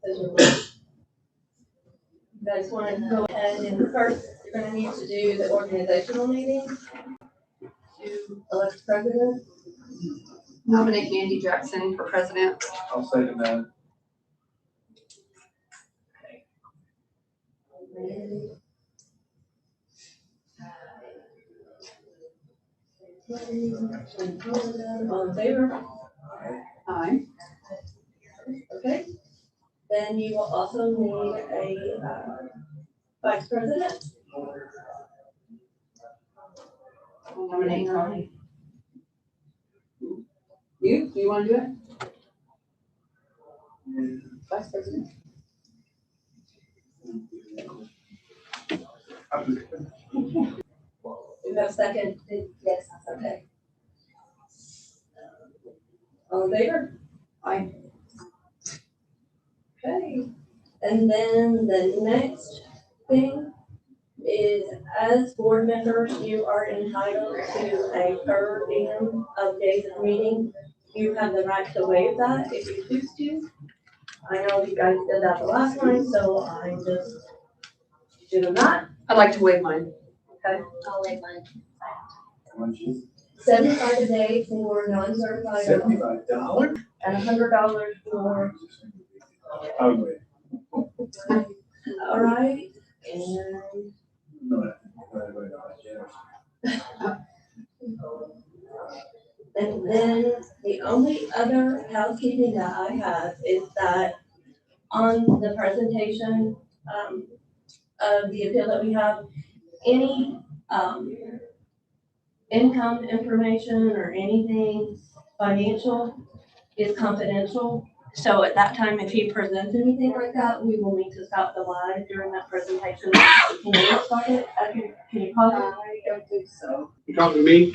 You guys want to go ahead and first, you're going to need to do the organizational meeting to elect president. Nominate Mandy Jackson for president. I'll second that. All in favor? Aye. Okay. Then you will also need a vice president. I'll nominate Connie. You? Do you want to do it? Vice president. You have a second? Yes, okay. All in favor? Aye. Okay. And then the next thing is, as board members, you are entitled to a per diem of days of meeting. You have the right to waive that if you choose to. I know you guys did that the last time, so I just do not. I'd like to waive mine. Okay. I'll wait mine. $75 a day for non-certified $75? and $100 for, I would wait. all right, and No, And then the only other housekeeping that I have is that on the presentation, of the appeal that we have, any, income information or anything financial is confidential. So at that time, if he presents anything like that, we will need to stop the live during that presentation. Can you start it? Can you pause it? I don't think so. You talking to me?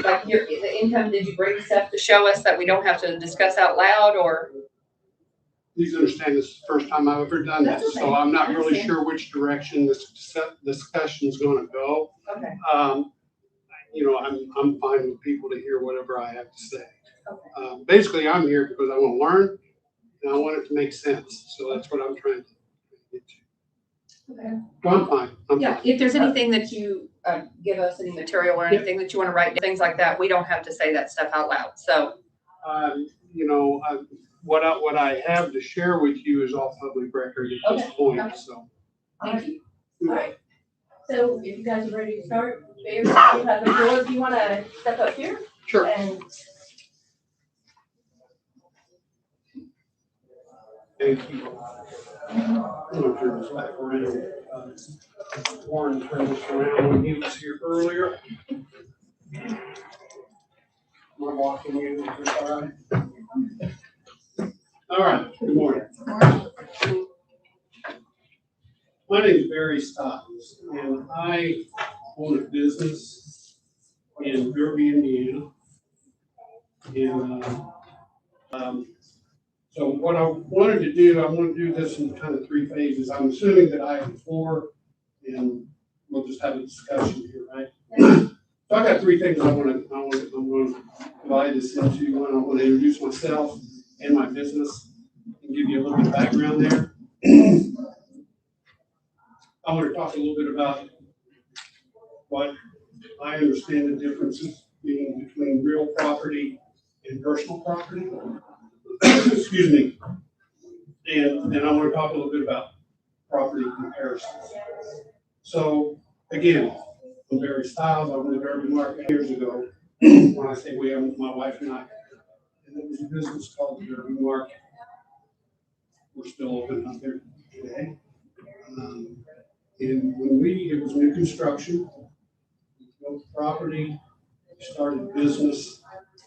Like the income, did you bring stuff to show us that we don't have to discuss out loud or? Please understand this is the first time I've ever done That's this, okay. so I'm not I really understand. sure which direction this discussion's gonna go. Okay. You know, I'm fine with people to hear whatever I have to say. Okay. Basically, I'm here because I want to learn and I want it to make sense, so that's what I'm trying to get to. Okay. So I'm fine. I'm Yeah, fine. if there's anything that you give us, any material or anything that you want to write, things like that, we don't have to say that stuff out loud, so. You know, what I have to share with you is all public record at this Okay. point, Okay. so. Thank you. All right. So if you guys are ready to start, Mayor, you have the floor. Do you want to step up here? Sure. And Thank you. I'm gonna turn this back around. Warren turned this around when he was here earlier. Am I walking you? Is this all right? All right, good morning. My name is Barry Stiles, and I own a business in Derby, Indiana. And, so what I wanted to do, I want to do this in kind of three phases. I'm assuming that I have the floor and we'll just have a discussion here, right? So I got three things I'm going to divide this into. One, I want to introduce myself and my business and give you a little bit of background there. I want to talk a little bit about what I understand the differences being between real property and personal property. Excuse me. And I want to talk a little bit about property comparisons. So again, I'm Barry Stiles. I went to Derby Market years ago. When I say we, I'm my wife and I. And it was a business called the Derby Market. We're still open out there today. And when it was new construction, we built the property, started business.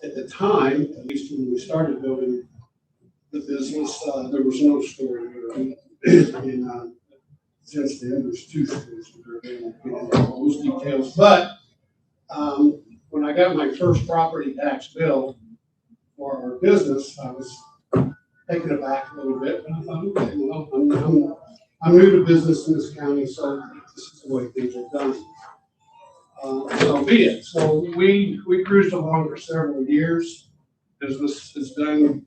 At the time, at least when we started building the business, there was no store in there. And since then, there's two stores that are available. All those details. But when I got my first property tax bill for our business, I was taken aback a little bit. And I thought, okay, well, I'm new to business in this county, so this is the way things are done. So be it. So we cruised along for several years. Business has done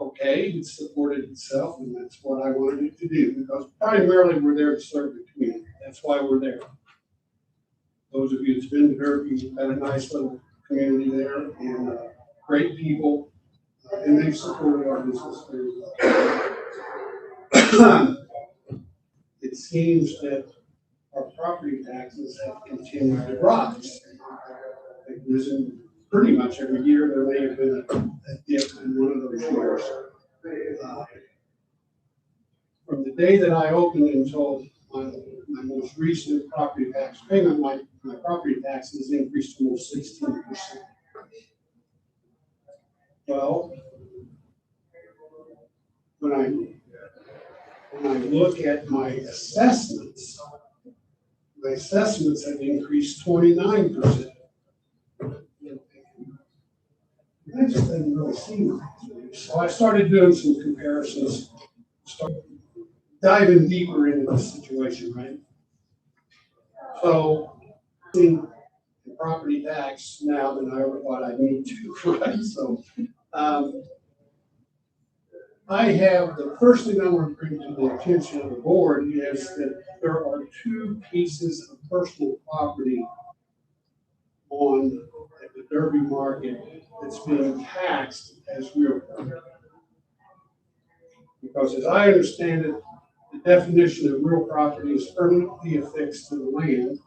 okay, it supported itself, and that's what I wanted it to do, because primarily we're there to serve the community. That's why we're there. Those of you that's been to Derby, you've had a nice little community there, and great people, and they've supported our business very well. It seems that our property taxes have continued to rise. They've risen pretty much every year. There may have been a dip in one of those years. From the day that I opened until my most recent property tax payment, my property taxes increased almost 16%. Well, when I look at my assessments have increased 29%. That just doesn't really seem right to me. So I started doing some comparisons, started diving deeper into the situation, right? So, in the property tax now than I ever thought I'd need to, right? So, I have, the first thing I want to bring to the attention of the board is that there are two pieces of personal property at the Derby market that's being taxed as real property. Because as I understand it, the definition of real property is permanently affixed to the land,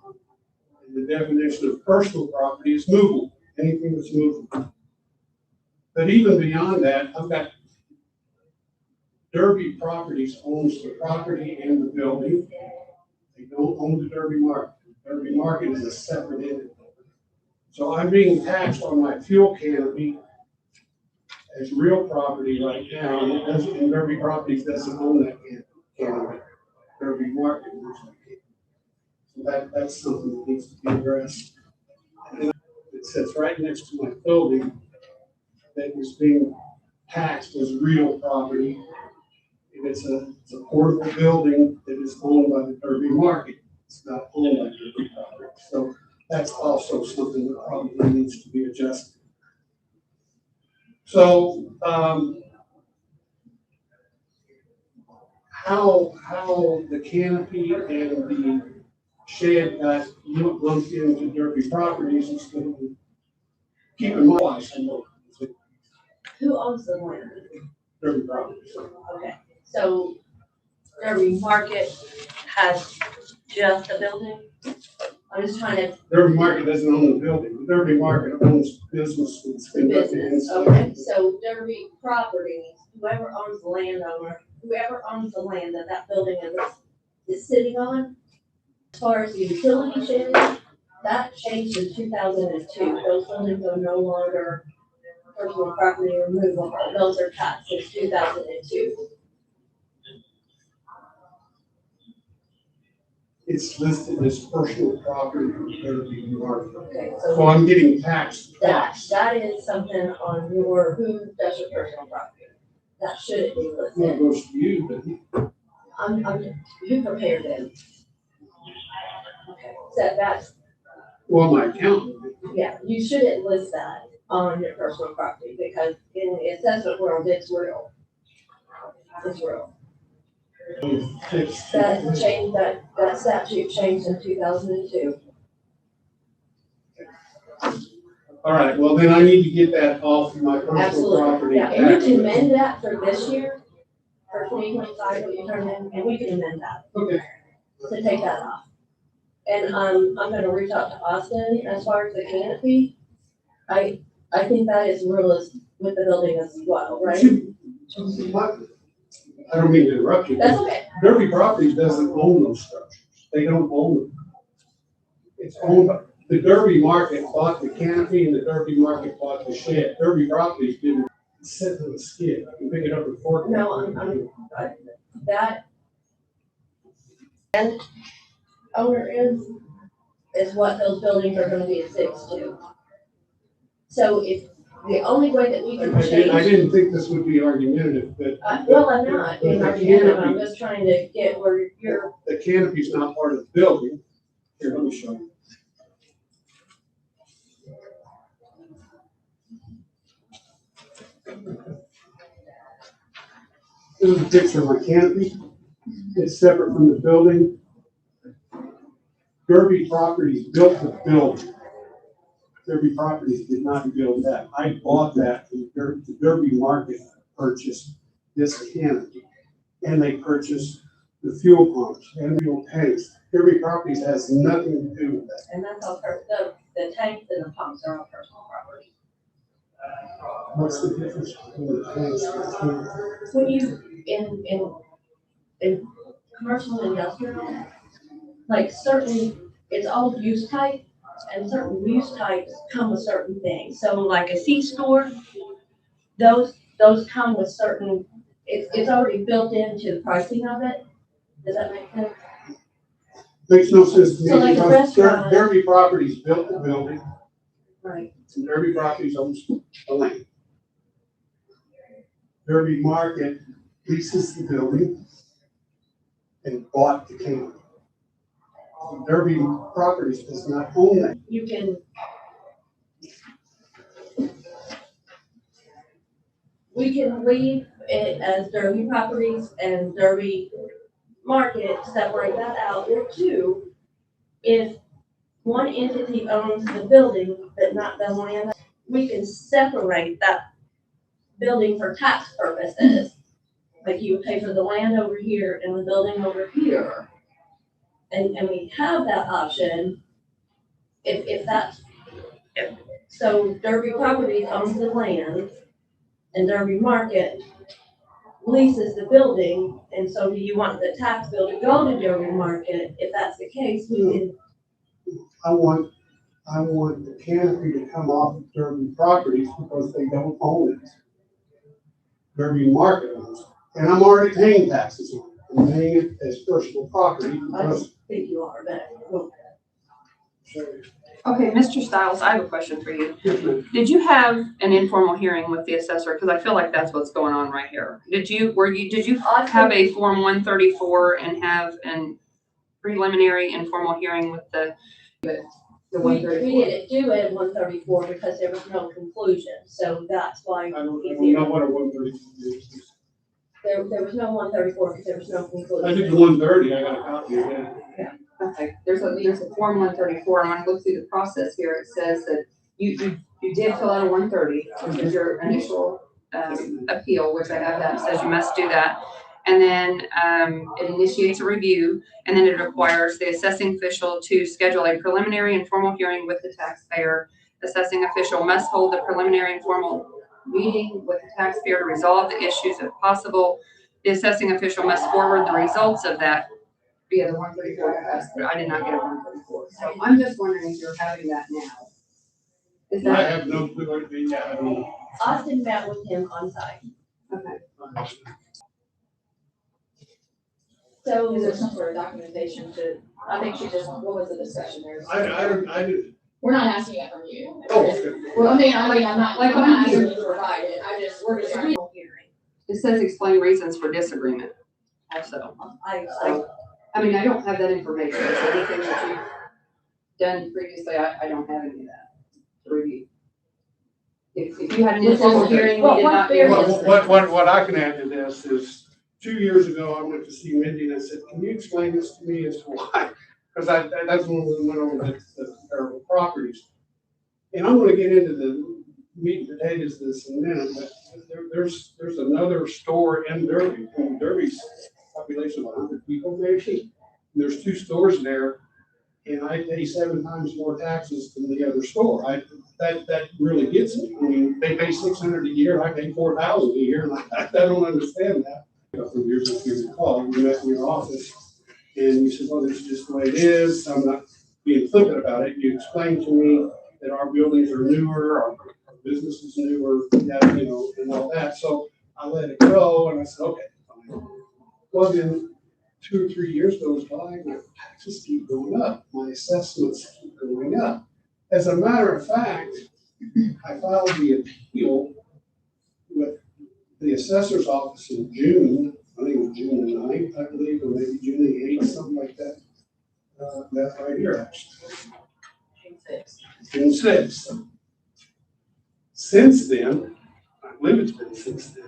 and the definition of personal property is movable, anything that's movable. But even beyond that, I've got Derby Properties owns the property and the building. They don't own the Derby market. The Derby market is a separate entity. So I'm being taxed on my fuel canopy as real property right now, and Derby Properties doesn't own that canopy. Derby market owns that canopy. So that's something that needs to be addressed. And it sits right next to my building that is being taxed as real property. And it's a portable building that is owned by the Derby market. It's not owned by Derby property. So that's also something that probably needs to be adjusted. So, how the canopy and the shed got lumped into Derby Properties is going to keep in mind. Who owns the land? Derby Properties. Okay, so Derby Market has just a building? I'm just trying to. Derby Market doesn't own the building. The Derby Market owns business that's conducted Business, inside. okay, so Derby Properties, whoever owns the landowner, whoever owns the land that that building is sitting on, as far as the utility shed, that changed in 2002. Those buildings are no longer personal property removable. Those are taxed since 2002. It's listed as personal property from Derby Market. Okay, So so I'm getting taxed twice. that is something on who does your personal property. That shouldn't be Well, it listed. goes to you, but Who prepared them? Okay, so that's, well, my accountant. yeah, you shouldn't list that on your personal property because in the assessment world, it's real. It's real. That changed, that statute changed in 2002. All right, well, then I need to get that off my personal Absolutely, property. yeah, and you can amend that for this year, for 2025, what you turn in, and we can amend that Okay, to take that off. And I'm gonna reach out to Austin as far as the canopy. I think that is real as with the building as well, right? I don't mean to interrupt you. That's okay. Derby Properties doesn't own those structures. They don't own them. It's owned by, the Derby Market bought the canopy and the Derby Market bought the shed. Derby Properties didn't sit in the skid. I can pick it up with fork. No, that and owner is what those buildings are gonna be affixed to. So if, the only way that we can I change, didn't think this would be argumentative, but. well, I'm not being The argumentative, I'm canopy- just trying to get where you're, The canopy's not part of the building. Here, let me show you. This is a picture of my canopy. It's separate from the building. Derby Properties built the building. Derby Properties did not build that. I bought that from the Derby Market purchased this canopy. And they purchased the fuel pumps and fuel tanks. Derby Properties has nothing to do with that. And that's all, the tanks and the pumps are all personal property. What's the difference between the tanks and the canopy? When you, in commercial and industrial, like certain, it's all use type, and certain use types come with certain things. So like a C-store, those come with certain, it's already built into the pricing of it. Does that make sense? Makes no sense to So like me a because restaurant- Derby Properties built the building Right. and Derby Properties owns the land. Derby Market leases the building and bought the canopy. Derby Properties does not own that. You can. We can leave it as Derby Properties and Derby Market, separate that out, or two, if one entity owns the building but not the land, we can separate that building for tax purposes. Like you would pay for the land over here and the building over here. And we have that option if that's, so Derby Properties owns the land and Derby Market leases the building, and so do you want the tax bill to go to Derby Market? If that's the case, we can, I want the canopy to come off of Derby Properties because they don't own it. Derby Market owns it. And I'm already paying taxes on it. I'm paying it as personal property I don't because. think you are, but well, Okay, Mr. Stiles, I have a question for you. Did you have an informal hearing with the assessor? Because I feel like that's what's going on right here. Did you have a Form 134 and have an preliminary informal hearing with the we 134? didn't do it at 134 because there was no conclusion, so that's why I don't it's know here. what a 130 is. There was no 134 because there was no conclusion. I did the 130, I got a copy of that. Okay, there's a Form 134, and when I look through the process here, it says that you did fill out a 130, which is your initial appeal, which I have that, says you must do that. And then it initiates a review, and then it requires the assessing official to schedule a preliminary and formal hearing with the taxpayer. Assessing official must hold a preliminary and formal meeting with the taxpayer to resolve the issues if possible. The assessing official must forward the results of that via the 134 to us, but I did not get a 134. So I'm just wondering if you're having that now. Is I that have no clue what it means. I don't know. Austin met with him on site. okay? So Is there some sort of documentation to, I think she just, what was the discussion there? I didn't. We're not asking it from you. Oh, okay. Well, I'm not, I'm not asking you to provide it, we're just trying to hearing. It says explain reasons for disagreement also. I I mean, I don't have that information. Is there anything that you've done previously? I don't have any of that to review. If you had an informal hearing, we did not get one. What I can add to this is 2 years ago, I went to see Mindy and I said, can you explain this to me as to why? Because that's when we went over the comparable properties. And I'm gonna get into the meat and potatoes of this in a minute, but there's another store in Derby. And Derby's population of 100 people maybe. There's 2 stores there, and I pay 7 times more taxes than the other store. That really gets me. I mean, they pay $600 a year, I pay $4,000 a year, and I don't understand that. A couple of years ago, you recall, we met in your office, and you said, well, this is just the way it is. I'm not being flippant about it. You explained to me that our buildings are newer, our business is newer, yeah, you know, and all that. So I let it go, and I said, okay, fine. Well, then 2 or 3 years goes by, my taxes keep going up, my assessments keep going up. As a matter of fact, I filed the appeal with the assessor's office in June, I think it was June the 9th, I believe, or maybe June the 8th, something like that. That's right here, actually. June 6th. Since then, I believe it's been since then,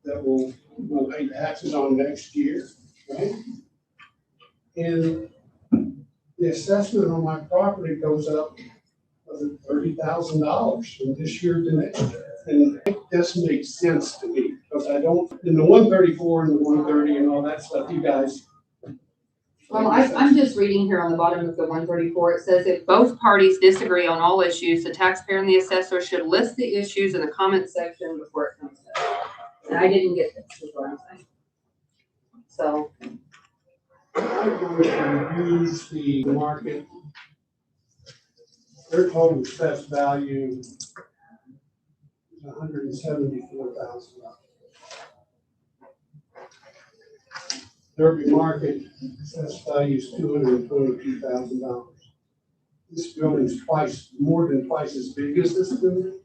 that we'll pay taxes on next year, right? And the assessment on my property goes up $30,000 from this year to next year. And it doesn't make sense to me, because I don't, in the 134 and the 130 and all that stuff, you guys. Well, I'm just reading here on the bottom of the 134, it says if both parties disagree on all issues, the taxpayer and the assessor should list the issues in the comment section before it comes up. And I didn't get this, is what I'm saying. So, I'm going to use the market. Their total assessed value is $174,000. Derby Market assessed value is $222,000. This building's more than twice as big as this building.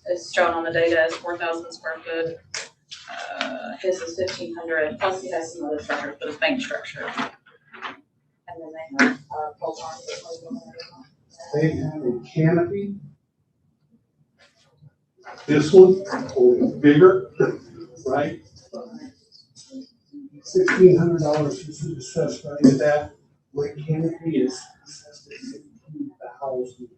It's shown on the data as 4,000 square foot. His is 1,500, plus he has some other structures, but it's main structure. And then they have, pole barns. They have a canopy. This one, only bigger, right? $1,600 is the assessed value of that. My canopy is assessed at $16,000.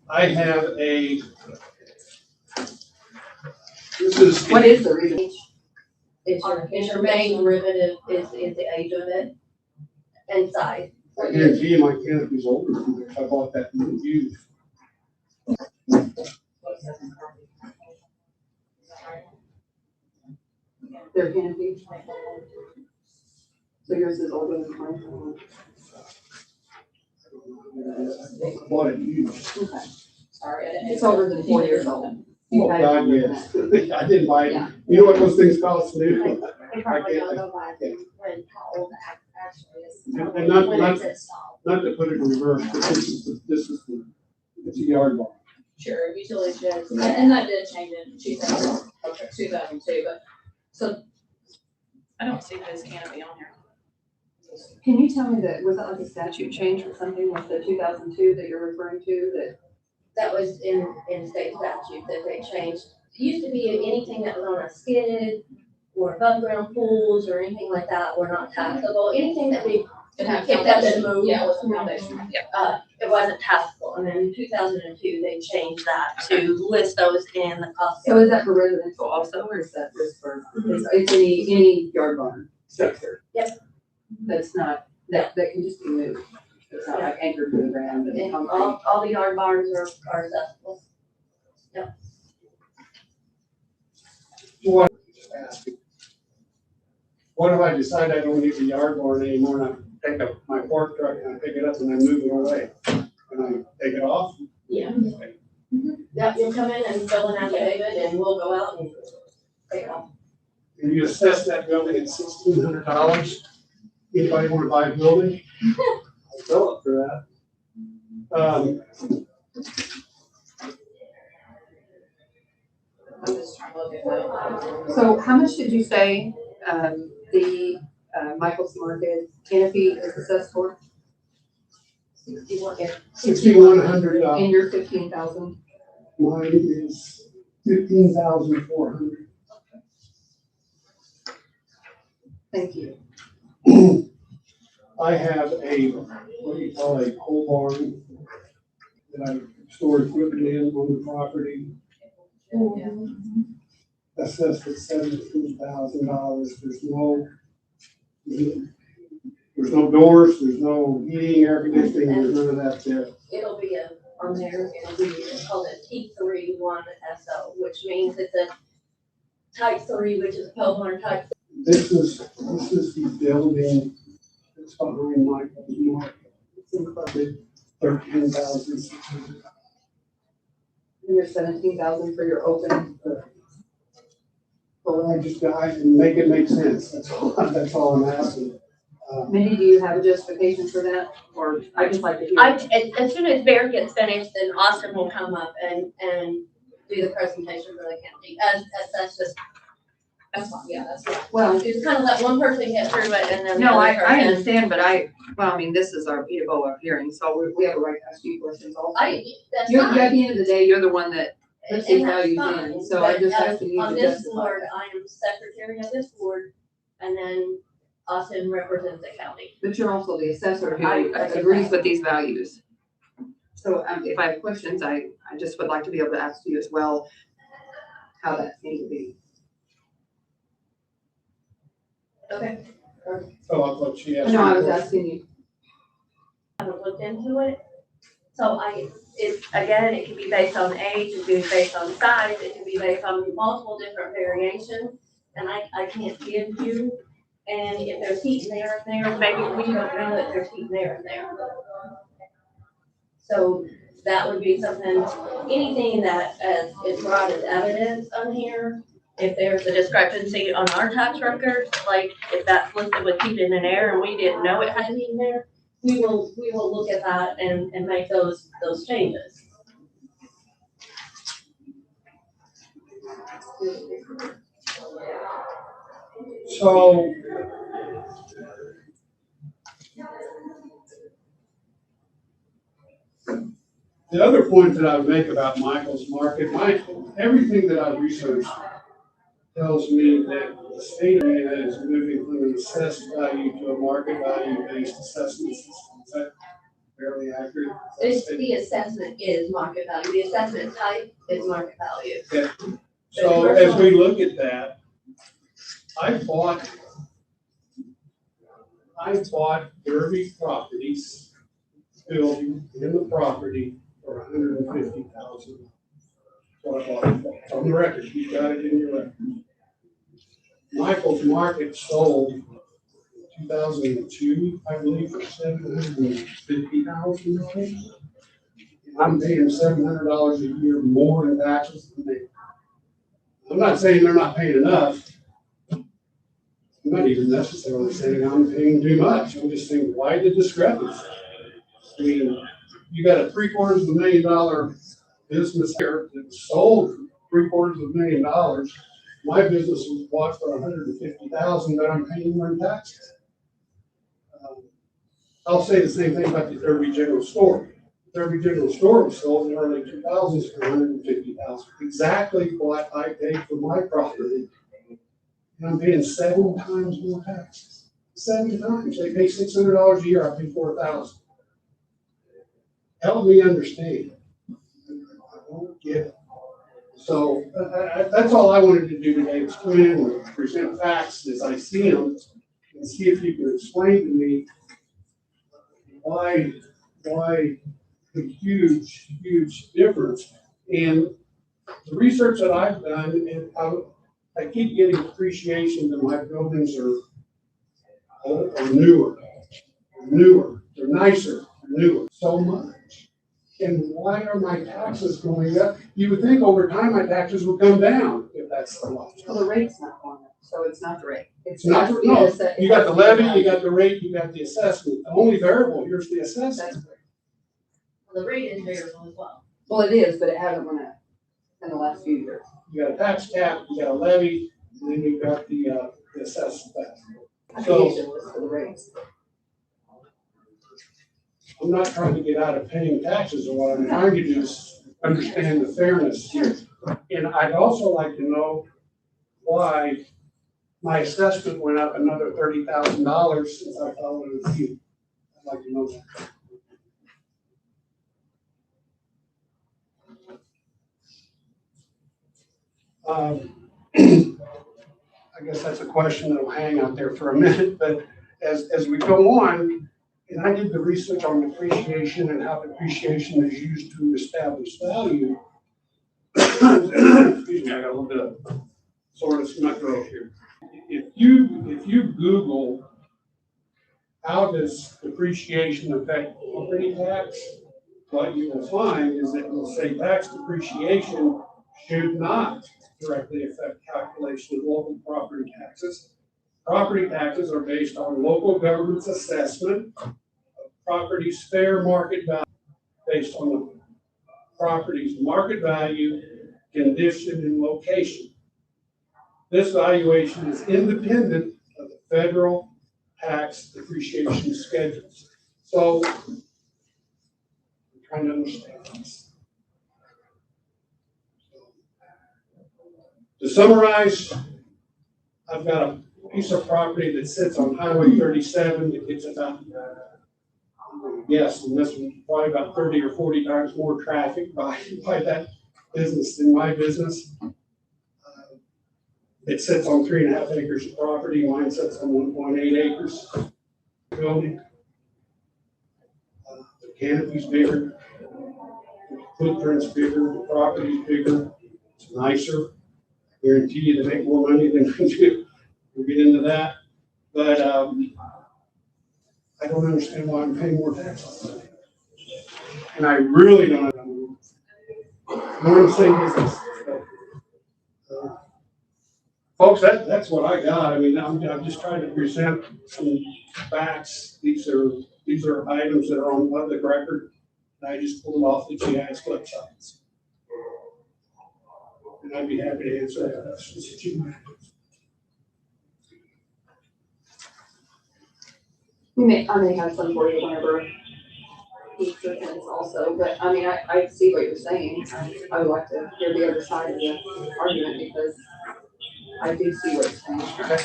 I have a. This is. what is the reason? Is your main derivative is the age of it and size. I guarantee you my canopy's older than this. I bought that new used. Their canopy. So yours is older than mine. I bought it used. Okay. Sorry, I didn't. It's older than 4 years old. Oh, God, yes. I didn't buy it. You know what those things cost new? They probably don't go by when, how old the actually is. And not- When not- it's installed. Not to put it in reverse, but it's a yard bar. Sure, utility sheds, and that did change in 2002, but, so, I don't see his canopy on here. Can you tell me that, was that like a statute change or something with the 2002 that you're referring to that? That was in state statute that they changed. It used to be anything that was on a skid or above ground pools or anything like that were not taxable. Anything that we It had picked up and foundation. moved. Yeah, it was a foundation, yeah. It wasn't taxable. And then in 2002, they changed that to list those in the cost. So is that for residential also, or is that just for, it's any yard barn structure? Yep. That's not, that can just be moved. It's not like anchored to the ground and And concrete. all the yard barns are accessible. What if I decide I don't need the yard barn anymore and I take up my fork truck and I pick it up and I move it away? And I take it off? Yeah. Yeah, you'll come in and fill an affidavit and we'll go out and take it off. And you assess that building at $1,600? Anybody want to buy a building? I'll sell it for that. I'm just trying to look at that. So how much did you say, the, Michael's Market canopy is assessed for? 61, yeah. $6,100. And you're 15,000? Mine is $15,400. Thank you. I have a, what do you call a pole barn that I store equipment in on the property. Assessed at $17,000. There's no doors, there's no heating, air conditioning, there's none of that there. It'll be on there, it'll be called a T31 SO, which means it's a type 3, which is a pole barn type. This is the building that's behind Michael's Market. It's included $13,600. And you're 17,000 for your open. Well, I can make it make sense. That's all I'm asking. Mindy, do you have a justification for that? Or I just like to hear. As soon as Bear gets finished, then Austin will come up and do the presentation for the county. As that's just, That's fine, yeah, that's fine. Well, You just kind of let one person get through it and then the no, other I person. understand, but well, I mean, this is our Peterborough hearing, so we have a right to ask you questions also. That's At fine. the end of the day, you're the one that puts these And that's values fine, in, so I but just as- asking you on to this justify board, that. I am secretary of this board, and then Austin represents the county. But you're also the assessor who I- agrees with these values. So if I have questions, I just would like to be able to ask you as well how that needs to be. Okay. Oh, I thought she asked. No, I me a was question. asking you. Haven't looked into it, so again, it can be based on age, it can be based on size, it can be based on multiple different variations, and I can't give you. And if there's heat in there and there, maybe we don't know that there's heat there and there. So that would be something, anything that is brought as evidence on here, if there's a discrepancy on our tax records, like if that's listed with heat in an air and we didn't know it had heat in there, we will look at that and make those changes. So. The other point that I would make about Michael's Market, everything that I've researched tells me that the state of Indiana is moving from an assessed value to a market value based assessment system. Is that fairly accurate? The assessment is market value, the assessment type is market value. Okay. So as we look at that, I bought Derby Properties building in the property for $150,000. What I bought it for. It's on the record, you got it in your record. Michael's Market sold in 2002, I believe, for $750,000. I'm paying $700 a year more in taxes than they. I'm not saying they're not paying enough. I'm not even necessarily saying I'm paying too much. I'm just saying, why the discrepancy? I mean, you got a $750,000 business here that sold for $750,000. My business was bought for $150,000 that I'm paying more in taxes. I'll say the same thing about the Derby General Store. Derby General Store was sold in the early 2000s for $150,000. Exactly what I paid for my property. And I'm paying 7 times more taxes. 7 times. They pay $600 a year. I pay $4,000. Help me understand. I don't get it. So that's all I wanted to do today, was come in and present facts as I see them and see if you can explain to me why the huge difference. And the research that I've done, and I keep getting appreciation that my buildings are newer. They're nicer, newer, so much. And why are my taxes going up? You would think over time my taxes would come down if that's the law. Well, the rate's not going up, so it's not the rate. It's not, no, you got the levy, you got the rate, you got the assessment. The only variable here's the assessment. That's correct. The rate is variable as well. Well, it is, but it hasn't went up in the last few years. You got a tax cap, you got a levy, and then you got the assessment. I So- think it was for the rates. I'm not trying to get out of paying taxes, or what I'm trying to do is understand the fairness here. And I'd also like to know why my assessment went up another $30,000 since I filed it with you. I'd like to know that. I guess that's a question that'll hang out there for a minute, but as we go on, and I did the research on depreciation and how depreciation is used to establish value. Excuse me, I got a little bit of soreness in my throat here. If you Google how does depreciation affect property tax, what you will find is that it will say tax depreciation should not directly affect calculation of local property taxes. Property taxes are based on local government's assessment of property's fair market value based on the property's market value, condition, and location. this valuation is independent of the federal tax depreciation schedules. So I'm trying to understand this. To summarize, I've got a piece of property that sits on Highway 37 that gets about, yes, and this one's probably about 30 or 40 times more traffic by that business than my business. It sits on 3.5 acres of property. Mine sits on 1.8 acres building. The canopy's bigger, the footprint's bigger, the property's bigger, it's nicer. I guarantee you to make more money than I do. We'll get into that. But I don't understand why I'm paying more taxes. And I really don't. What I'm saying is this. Folks, that's what I got. I mean, I'm just trying to present some facts. These are items that are on public record. And I just pulled off the GIS websites. And I'd be happy to answer that questions if you want. I may have some for you whenever he presents also, but I mean, I see what you're saying. I would like to hear the other side of the argument because I do see what you're saying. Okay.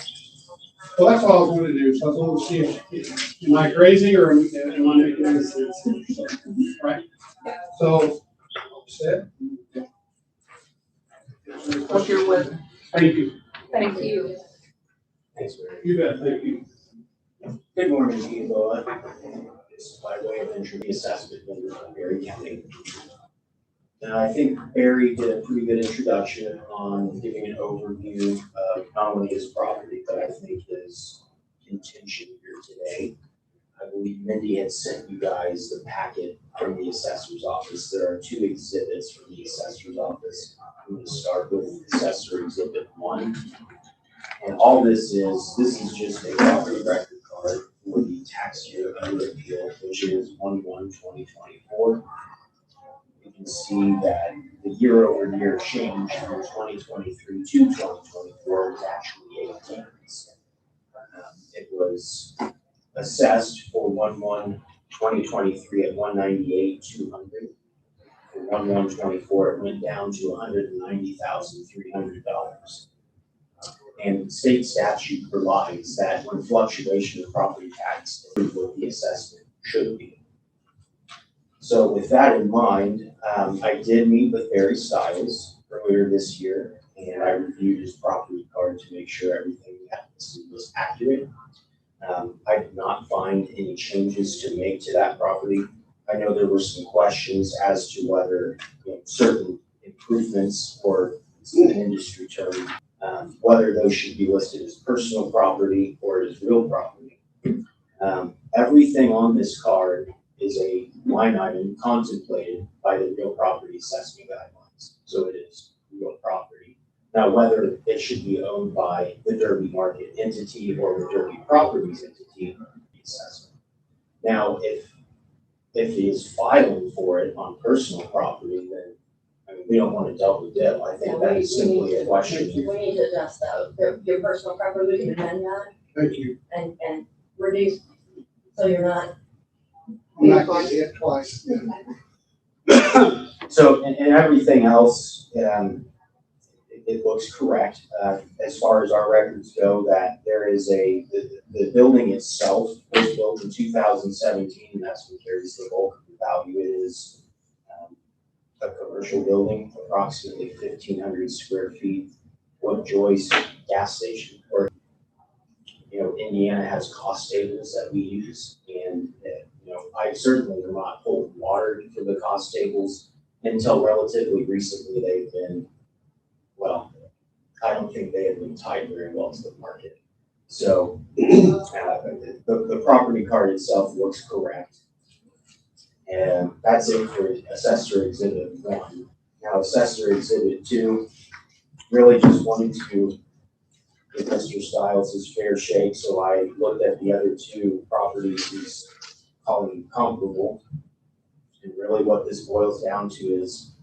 Well, that's all I was going to do. So I was going to see if, am I crazy or am I making any sense? So, right? So, said. What's your wisdom? Thank you. Thank you. Thanks, Mary. You bet. Thank you. Good morning, Eva. This is by way of entry assessment vendor from Berry County. And I think Barry did a pretty good introduction on giving an overview of not only his property, but I think his intention here today. I believe Mindy had sent you guys the packet from the assessor's office. There are 2 exhibits from the assessor's office. I'm going to start with Assessor Exhibit 1. And all this is just a property record card for the tax year under appeal, which is 1/1/2024. You can see that the year-over-year change from 2023 to 2024 was actually a decrease. It was assessed for 1/1/2023 at 198,200. For 1/1/24, it went down to $190,300. And state statute provides that when fluctuation of property tax is what the assessment should be. So with that in mind, I did meet with Barry Stiles earlier this year, and I reviewed his property card to make sure everything was accurate. I did not find any changes to make to that property. I know there were some questions as to whether certain improvements, or it's an industry term, whether those should be listed as personal property or as real property. Everything on this card is a line item contemplated by the real property assessment guidelines. So it is real property. Now, whether it should be owned by the Derby Market entity or the Derby Properties entity, the assessment. Now, if he is filing for it on personal property, then I mean, we don't want to double dip. I think that is simply a question. We need to adjust that. Your personal property, we can amend that Thank you. and reduce, so you're not. I'm not going to hit twice. So, and everything else, it looks correct. As far as our records go, that there is the building itself was built in 2017, and that's what carries the bulk of the value. It is a commercial building, approximately 1,500 square feet, wood joist, gas station. Or, Indiana has cost tables that we use, and I certainly am not pulling water for the cost tables. Until relatively recently, they've been, well, I don't think they have been tied very well to the market. So the property card itself looks correct. And that's it for Assessor Exhibit 1. Now, Assessor Exhibit 2, really just wanted to give Mr. Stiles his fair shake. So I looked at the other 2 properties he's calling comparable. And really what this boils down to is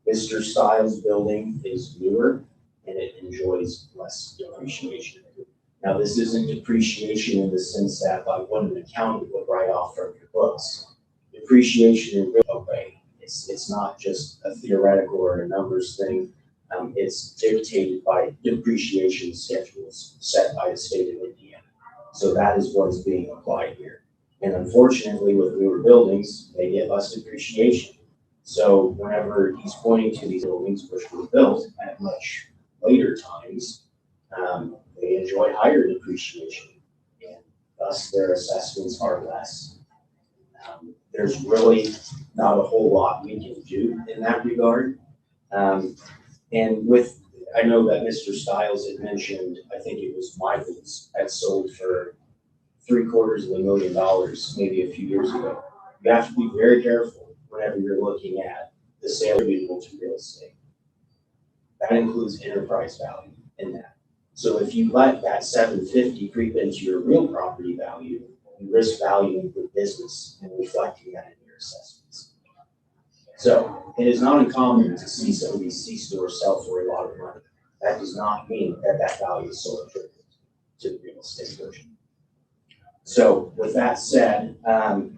Mr. Stiles' building is newer. and it enjoys less depreciation. Now, this isn't depreciation in the sense that like what an accountant would write off from your books. Depreciation in real way. It's not just a theoretical or a numbers thing. It's dictated by depreciation schedules set by the state of Indiana. So that is what is being applied here. And unfortunately, with newer buildings, they get less depreciation. So whenever he's pointing to these buildings which were built at much later times, they enjoy higher depreciation, and thus their assessments are less. There's really not a whole lot we can do in that regard. And with, I know that Mr. Stiles had mentioned, I think it was Michael's, had sold for $750,000 maybe a few years ago. You have to be very careful whenever you're looking at the sale attributable to real estate. That includes enterprise value in that. So if you let that 750 creep into your real property value, you risk valuing the business and reflecting that in your assessments. So it is not uncommon to see some of these C-stores sell for a lot of money. That does not mean that that value is so attributed to the real estate version. So with that said, I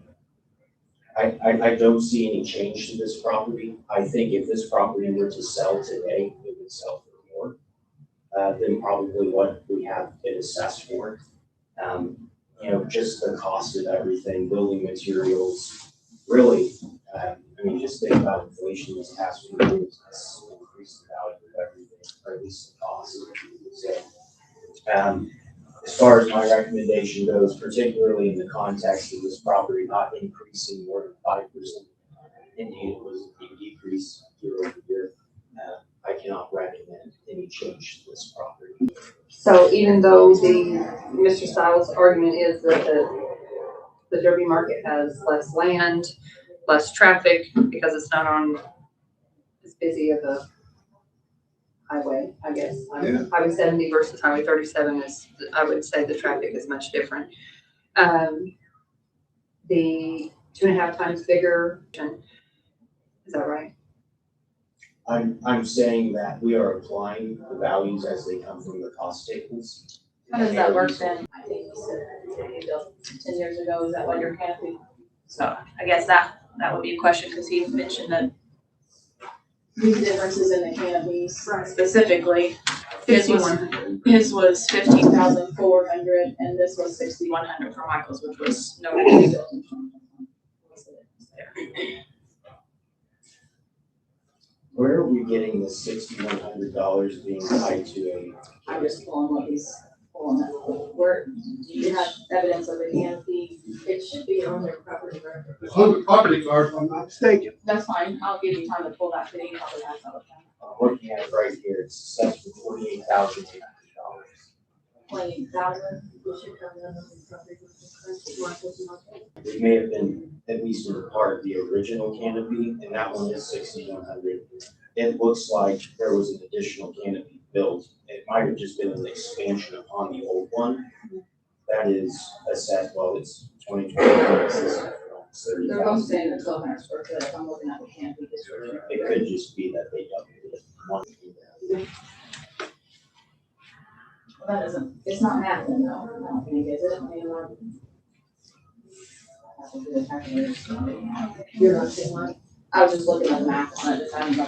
don't see any change to this property. I think if this property were to sell today, it would sell for more than probably what we have it assessed for. You know, just the cost of everything, building materials, really, I mean, just think about inflation this past few years, has increased the value of everything, or at least the cost. So, as far as my recommendation goes, particularly in the context of this property not increasing more than 5%, indeed it was a decrease year over year, I cannot recommend any change to this property. So even though Mr. Stiles' argument is that the Derby market has less land, less traffic, because it's not on as busy of a highway, I guess. Yeah. Highway 70 versus Highway 37 is, I would say the traffic is much different. The 2.5 times bigger, is that right? I'm saying that we are applying the values as they come from the cost tables. How does that work then? I think you said you built 10 years ago, is that what your canopy? So I guess that would be a question, because he mentioned that these differences in the canopies specifically. His was 15,400 and this was 6,100 for Michael's, which was no big deal. Where are we getting the $6,100 being tied to a? I'm just pulling what he's pulling up. Where, do you have evidence of the canopy? It should be on their property record. It's on the property card, if I'm not mistaken. That's fine, I'll give you time to pull that, but he probably has all the time. I'm looking at it right here, it's set for $48,800. 20,000, we should come in with the property record. It may have been at least in part the original canopy, and that one is 6,100. It looks like there was an additional canopy built. It might have just been an expansion upon the old one. That is assessed, well, it's 2020. They're both saying it's 1,200 square foot, if I'm looking at the canopy description. It could just be that they doubled it. Well, that doesn't, it's not happening though, I don't think, is it? I mean, You're not saying like, I was just looking at the map on it, just having the.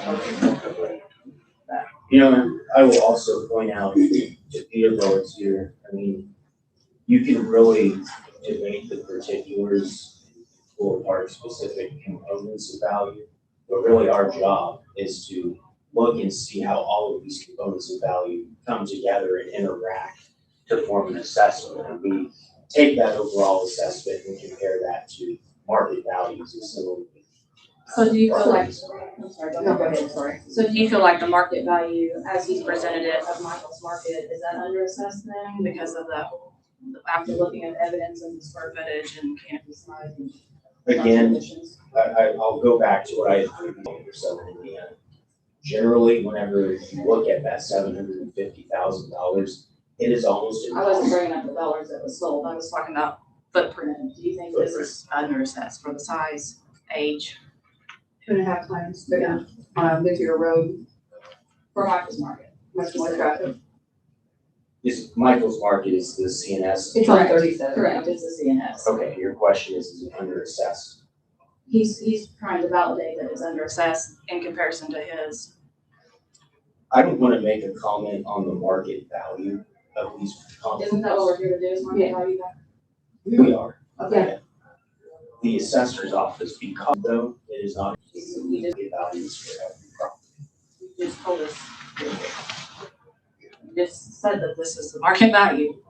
You know, I will also point out to Theodore here, I mean, you can really debate the particulars, pull apart specific components of value, but really our job is to look and see how all of these components of value come together and interact to form an assessment. And we take that overall assessment and compare that to market values and similarly. So do you feel like, I'm sorry, go ahead, sorry. So do you feel like the market value, as he's presented it, of Michael's Market, is that under assessment because of after looking at evidence of the square footage and canopy size and Again, conditions? I'll go back to what I had previously for Southern Indiana. Generally, whenever you look at that $750,000, it is almost I wasn't impossible. bringing up the dollars that was sold, I was talking about footprint. Do you think this is under assessed for the size, age? 2.5 times bigger on a busier road. For Michael's Market? much more traffic. Is Michael's Market is the CNS? It's on Correct. 37. Correct, it's the CNS. Okay, your question is it under assessed? He's trying to validate that it's under assessed in comparison to his. I don't want to make a comment on the market value of these companies. Isn't that what we're here to do, is market Yeah. value that? We are. Okay. The assessor's office, because though it is not You just, the values for every property. you just told us. You just said that this is the market value.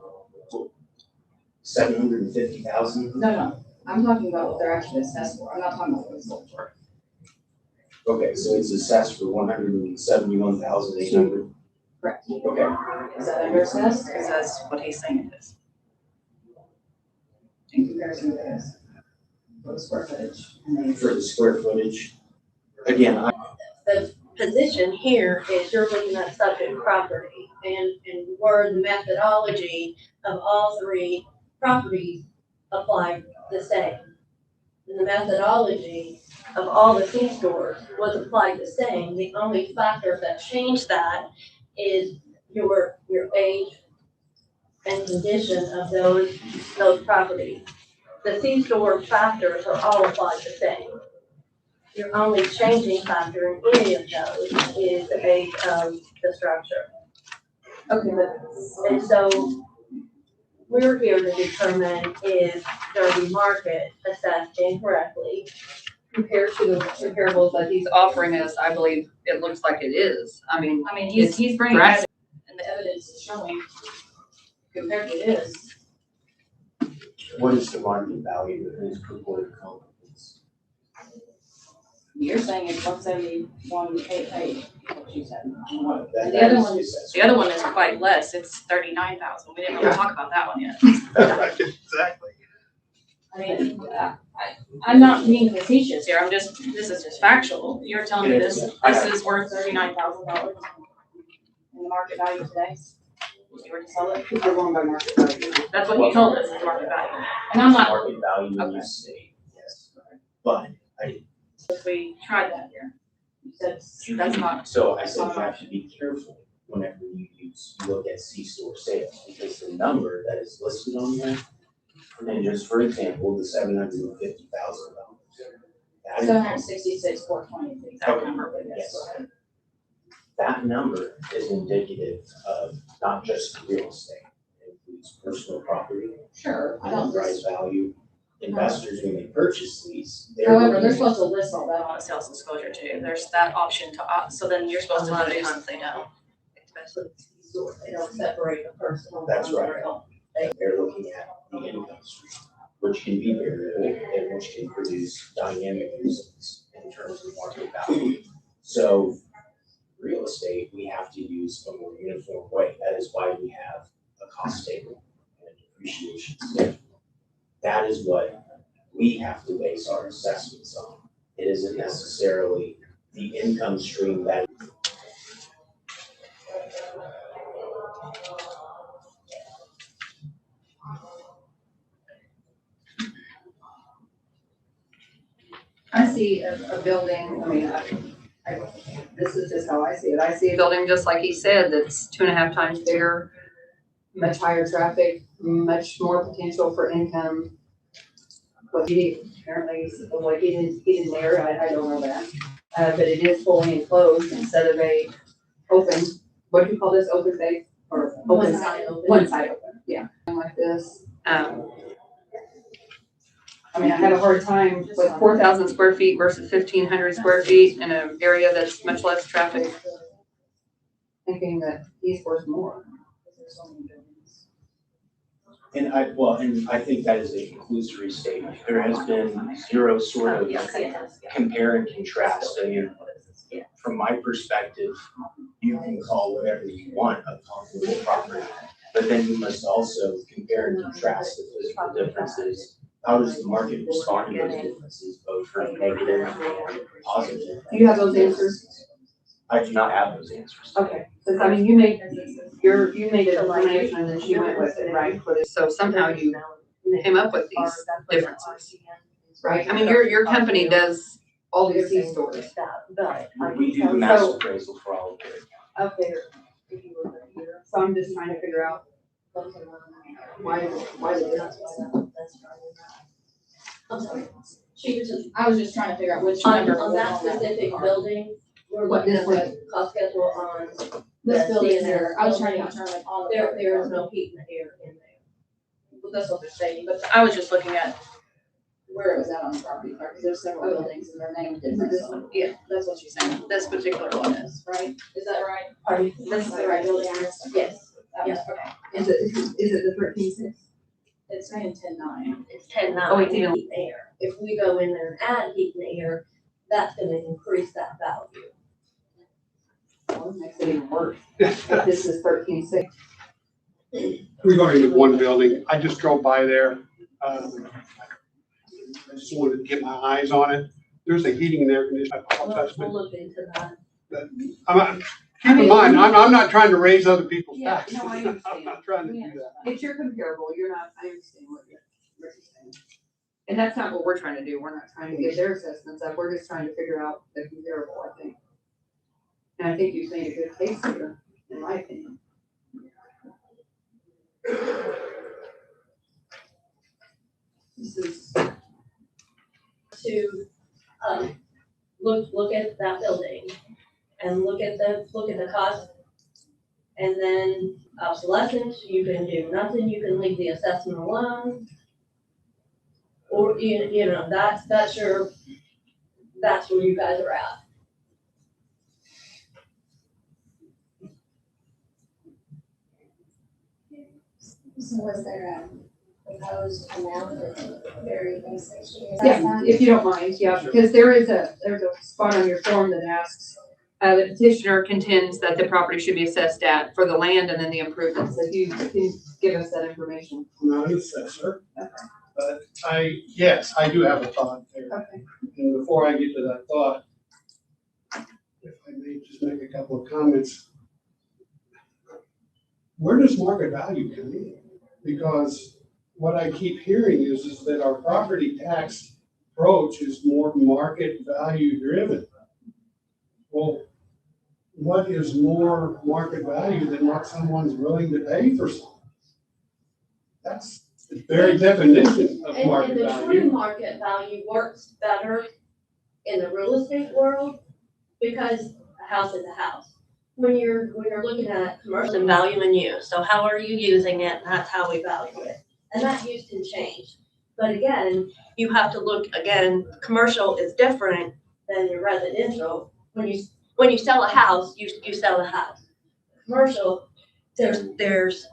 750,000. No, I'm talking about what they're actually assessed for, I'm not talking about what it's sold for. Okay, so it's assessed for 171,800. Correct. Okay, Is that under assessed? Because that's what he's saying it is. In comparison to his. For the square footage. And they- for the square footage, again, The position here is you're looking at subject property and where the methodology of all three properties apply the same. And the methodology of all the C-stores was applied the same. The only factor that changed that is your age and condition of those properties. The C-store factors are all applied the same. Your only changing factor in any of those is the age of the structure. Okay, but And so we're here to determine if Derby Market assessed incorrectly. Compared to the comparables that he's offering us, I believe it looks like it is. I mean, he's bringing drastic. evidence, and the evidence is showing compared to his. what is the market value of these purported companies? You're saying it's 171,888, what you said. That The other is one- assessed. The other one is quite less, it's 39,000, we didn't really talk about that one yet. Exactly. I mean, I'm not being facetious here, this is just factual. You're telling me this is worth $39,000 in the market value today? If you were to sell it? We're going by market value. That's what you told us is market value. And I'm not, Market value in Okay. this state, yes. But if we tried that here, you said that's not, so I said you have to be careful whenever you look at C-store sales, because the number that is listed on there, and just for example, the $750,000. That is- 766,420 is the exact Okay. number, but yes, Yes. go ahead. That number is indicative of not just real estate. It includes personal property, Sure, I don't enterprise value. Investors, when they purchase these, they're However, looking they're at- supposed to list all that on a sales disclosure too. There's that option to opt, so then you're supposed to A lot of notice times if they don't. Especially C-store, they don't separate the personal. That's from the right. real. They're looking at the income stream, which can be variable and which can produce dynamic results in terms of market value. So real estate, we have to use a more uniform way. That is why we have a cost table and a depreciation schedule. That is what we have to base our assessments on. It isn't necessarily the income stream that I see a building, I mean, this is just how I see it. I see a building just like he said, that's 2.5 times bigger, much higher traffic, much more potential for income. But he apparently, like he didn't there, I don't know that. But it is fully enclosed instead of a open, what do you call this, open space? Or open, One side open. One side open, yeah, like this. I mean, I have a hard time with 4,000 square feet versus 1,500 square feet in an area that's much less traffic, thinking that he's worth more. And I think that is a conclusory statement. There has been zero sort of compare and contrast. I mean, from my perspective, you can call whatever you want a comparable property, but then you must also compare and contrast the physical differences. How does the market respond to those differences, both for negative and positive? Do you have those answers? I do not have those answers. Okay, because I mean, you made a determination and then she went with it, right? So somehow you came up with these differences, right? I mean, your company does all these C-stores. But. We do the mass appraisal for all of it. Up there, if you were right here. So I'm just trying to figure out why the difference. I'm sorry. She was just, I was just trying to figure out which on number. on that specific building, we're What, looking this at the cost schedule on, This the building CNS here, I was trying to building. determine on. there is no heat and air in there. Well, that's what they're saying, but I was just looking at where it was at on the property card, because there's several buildings and they're named different. This So, yeah, that's what she's saying. This particular one is, right? Is that right? Pardon? This is the right building. Yes, That yes. was- Okay. Is it the 13.6? It's saying 10-9. it's 10.9. Oh, it's even- heat and air. If we go in there and add heat and air, that's gonna increase that value. Well, it makes it even worse. If this is 13.6. Regarding the one building, I just drove by there. I just wanted to get my eyes on it. There's a heating and air conditioning. I apologize, We'll but look into that. keep in mind, I'm not trying to raise other people's Yeah, taxes. no, I understand. I'm not trying to do that. It's your comparable, you're not, I understand what you're saying. And that's not what we're trying to do, we're not trying to get their assessments up, we're just trying to figure out the comparable, I think. And I think you've made a good case here, in my opinion. This is, To, look at that building and look at the cost. And then obsolescence, you can do nothing, you can leave the assessment alone. Or, you know, that's where you guys are at. So was there a proposed amount that's very basic? yeah, if you don't mind, yeah, because there's a spot on your form that asks, the petitioner contends that the property should be assessed at for the land and then the improvements, if you can give us that information. I'm not an assessor, Okay. but yes, I do have a thought there. Okay. And before I get to that thought, if I may just make a couple of comments. Where does market value come in? Because what I keep hearing is that our property tax approach is more market value driven. Well, what is more market value than what someone's willing to pay for something? That's the very definition of And market the true value. market value works better in the real estate world because a house is a house. When you're looking at commercial and value and use, so how are you using it, that's how we value it. And that use can change. But again, you have to look, again, commercial is different than your residential. When you sell a house, you sell a house. Commercial, there's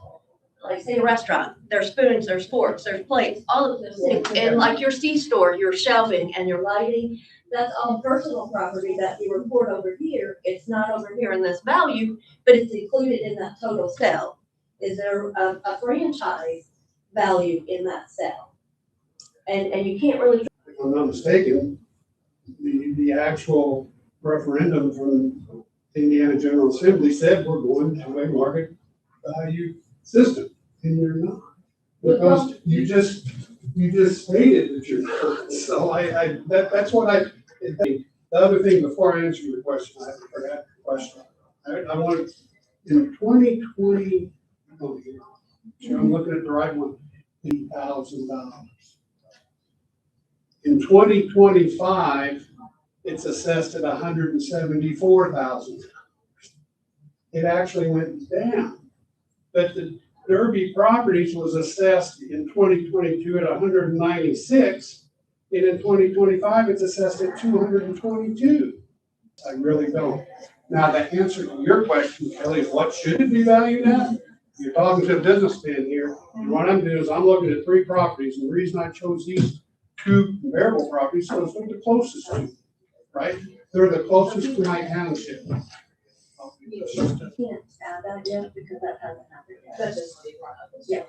like say a restaurant, there's spoons, there's forks, there's plates, all of those things. And like your C-store, your shelving and your lighting, that's all personal property that you report over here. It's not over here in this value, but it's included in that total sale. Is there a franchise value in that sale? And you can't really. If I'm not mistaken, the actual referendum from Indiana General Assembly said we're going to a market value system, and you're not. Because you just stated that you're not. So that's what I think. The other thing, before I answer your question, I forgot the question. I wanted, in 2020, oh, here, sure I'm looking at the right one, $8,000. In 2025, it's assessed at $174,000. It actually went down. But the Derby Properties was assessed in 2022 at 196, and in 2025, it's assessed at 222. I really don't. Now, the answer to your question, Kelly, is what should it be valued at? You're talking to a businessman here, and what I'm doing is I'm looking at 3 properties, and the reason I chose these 2 comparable properties, so they're the closest to, right? They're the closest to my township. You can't add that yet because that hasn't happened yet. That's just what you brought up. Yeah.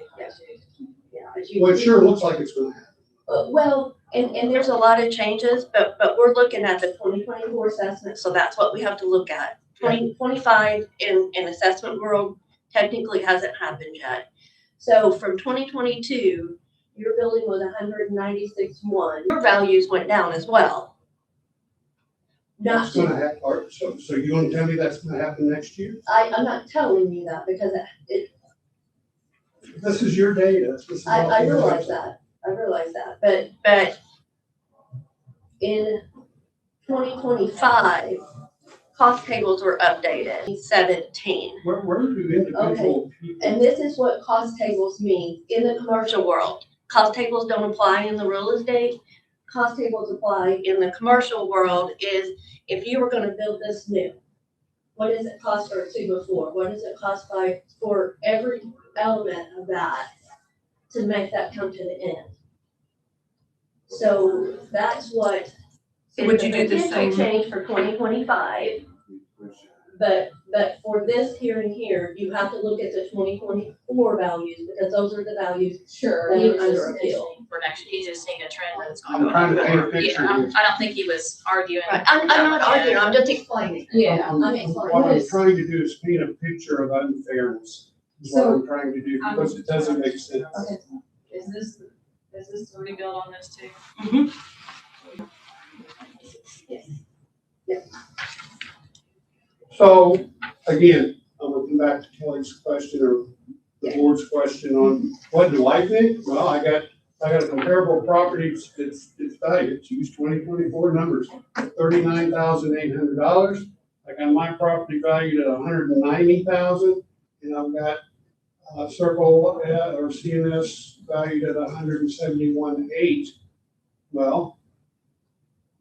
But you. Well, it sure looks like it's gonna happen. Well, and there's a lot of changes, but we're looking at the 2024 assessment, so that's what we have to look at. 2025 in assessment world technically hasn't happened yet. So from 2022, your building was 196.1. Your values went down as well. Not It's gonna have, So you want to tell me that's gonna happen next year? I'm not telling you that because This is your data. This is all I your realize data. that, but in 2025, cost tables were updated, 17. Where do individual people? And this is what cost tables mean in the commercial world. Cost tables don't apply in the real estate. Cost tables apply in the commercial world is if you were gonna build this new, what does it cost for a 2 by 4? What does it cost for every element of that to make that come to the end? So that's what. Would you do the potential same? Change for 2025. But for this here and here, you have to look at the 2024 values because those are the values Sure. that He are was under just appeal. mentioning for next, he's just seeing a trend that's I'm going trying to paint a on. picture Yeah, here. I don't think he was arguing. I'm not arguing, I'm just explaining. Yeah. I'm explaining. What I'm trying to do is paint a picture of unfairness, is what I'm trying to do, because it doesn't make sense. Is this the rebuild on this too? So, again, I'm gonna come back to Kelly's question or the board's question on what do I think? Well, I got a comparable property, it's valued, it's used 2024 numbers, $39,800. I got my property valued at $190,000, and I've got Circle or CNS valued at $171,800. Well,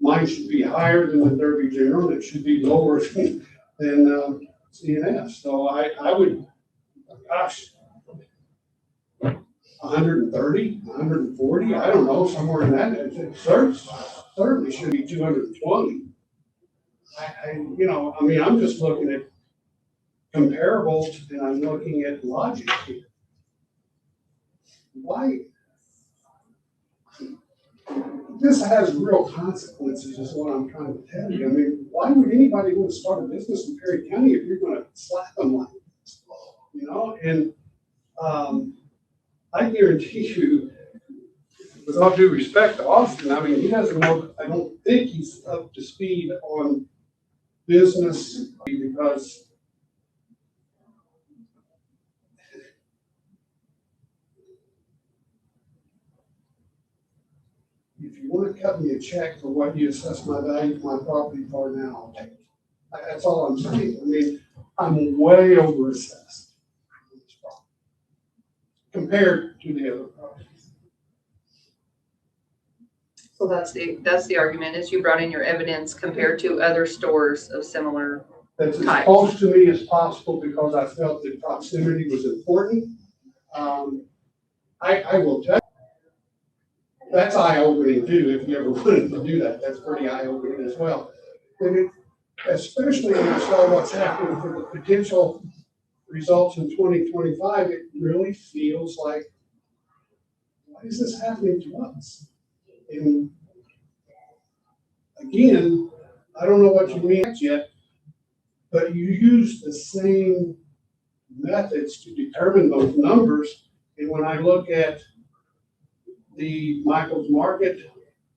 mine should be higher than the Derby General, it should be lower than CNS. So I would, gosh, 130, 140, I don't know, somewhere in that, it certainly should be 220. I'm just looking at comparables and I'm looking at logic here. Why? This has real consequences is what I'm trying to tell you. I mean, why would anybody want to start a business in Perry County if you're going to slap them like this? And I guarantee you, with all due respect to Austin, I mean, he doesn't know, I don't think he's up to speed on business because if you want to cut me a check for what you assess my value of my property for now, I'll take it. That's all I'm saying. I mean, I'm way over assessed compared to the other properties. So that's the argument, is you brought in your evidence compared to other stores of similar. That's as Right. close to me as possible because I felt that proximity was important. I will tell you, that's eye-opening too, if you ever wanted to do that, that's pretty eye-opening as well. And especially when I saw what's happening for the potential results in 2025, it really feels like, why is this happening to us? And again, I don't know what you mean yet, but you use the same methods to determine those numbers. And when I look at the Michael's Market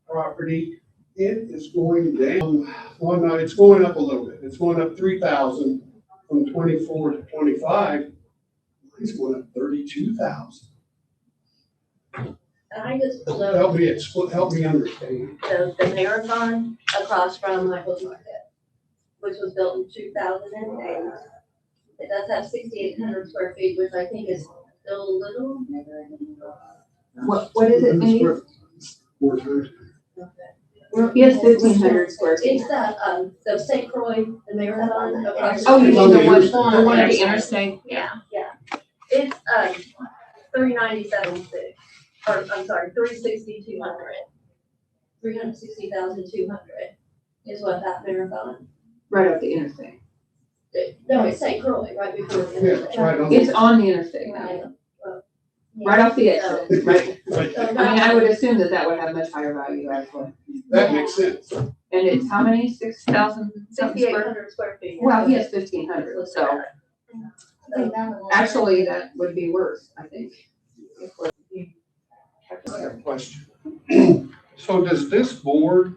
property, it is going down. Well, no, it's going up a little bit. It's going up 3,000 from 24 to 25. It's going up 32,000. And I just pulled up Help me understand. the Marathon across from Michael's Market, which was built in 2008. It does have 6,800 square feet, which I think is still a little. What is it, Amy? More times. He has 1,500 square feet. It's the St. Croix, the Marathon across. Oh, you mean the one at the Yeah. interstate? Yeah. It's 397.6, or I'm sorry, 360,200. 360,200 is what that Marathon. Right off the interstate. No, it's St. Croix, right before the Yeah, interstate. it's right on. It's on the interstate now, Right. right off the exit, right? Right. So I mean, I would assume that would have much higher value actually. That makes sense. And it's how many, 6,000 something square? 6,800 square feet. Well, he has 1,500, so I think that one- actually that would be worse, I think. I have a question. So does this board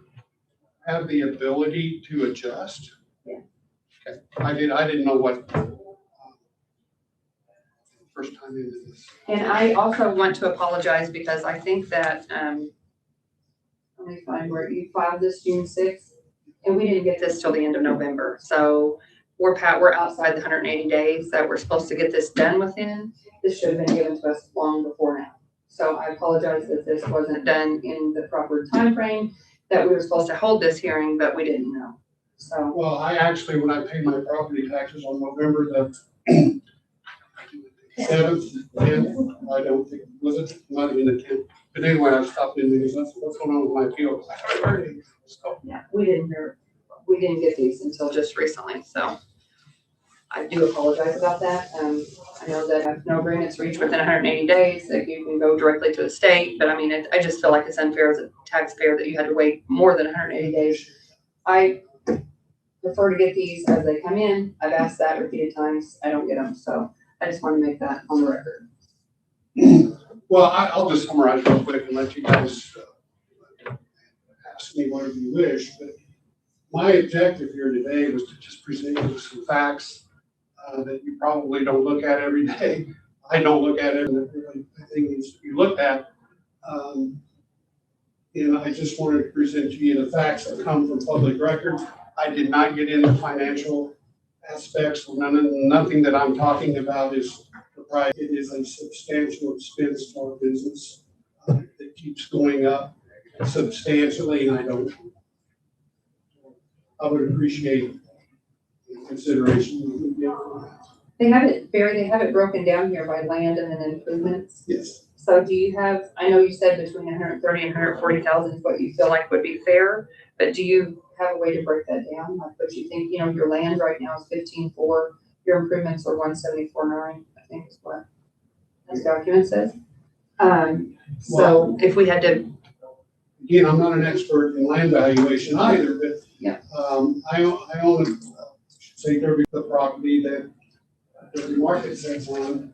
have the ability to adjust? Yeah. I didn't know what, first time into this. And I also want to apologize because I think that, let me find where you filed this June 6th, and we didn't get this till the end of November. So we're outside the 180 days that we're supposed to get this done within. This should have been given to us long before now. So I apologize that this wasn't done in the proper time frame, that we were supposed to hold this hearing, but we didn't know. So, Well, I actually, when I paid my property taxes on November the 7th, 10th, I don't think, was it, might have been the 10th. But anyway, I stopped in because that's what's going on with my appeal. So, yeah, we didn't get these until just recently, so I do apologize about that. I know that if no agreement's reached within 180 days, that you can go directly to the state, but I mean, I just feel like it's unfair as a taxpayer that you had to wait more than 180 days. I prefer to get these as they come in. I've asked that repeated times. I don't get them, so I just want to make that on the record. Well, I'll just summarize real quick and let you guys ask me whatever you wish, but my objective here today was to just present you with some facts that you probably don't look at every day. I don't look at it, and I think needs to be looked at. And I just wanted to present to you the facts that come from public records. I did not get into financial aspects. Nothing that I'm talking about is proprietary. It is a substantial expense to our business that keeps going up substantially, and I would appreciate consideration. They have it broken down here by land and then improvements. Yes. So do you have, I know you said between 130 and 140,000 is what you feel like would be fair, but do you have a way to break that down? Like what you think, your land right now is 15.4, your improvements are 174.9, I think is what this document says. So if we had to. Again, I'm not an expert in land valuation either, but yeah. I own the property that Derby Market sits on,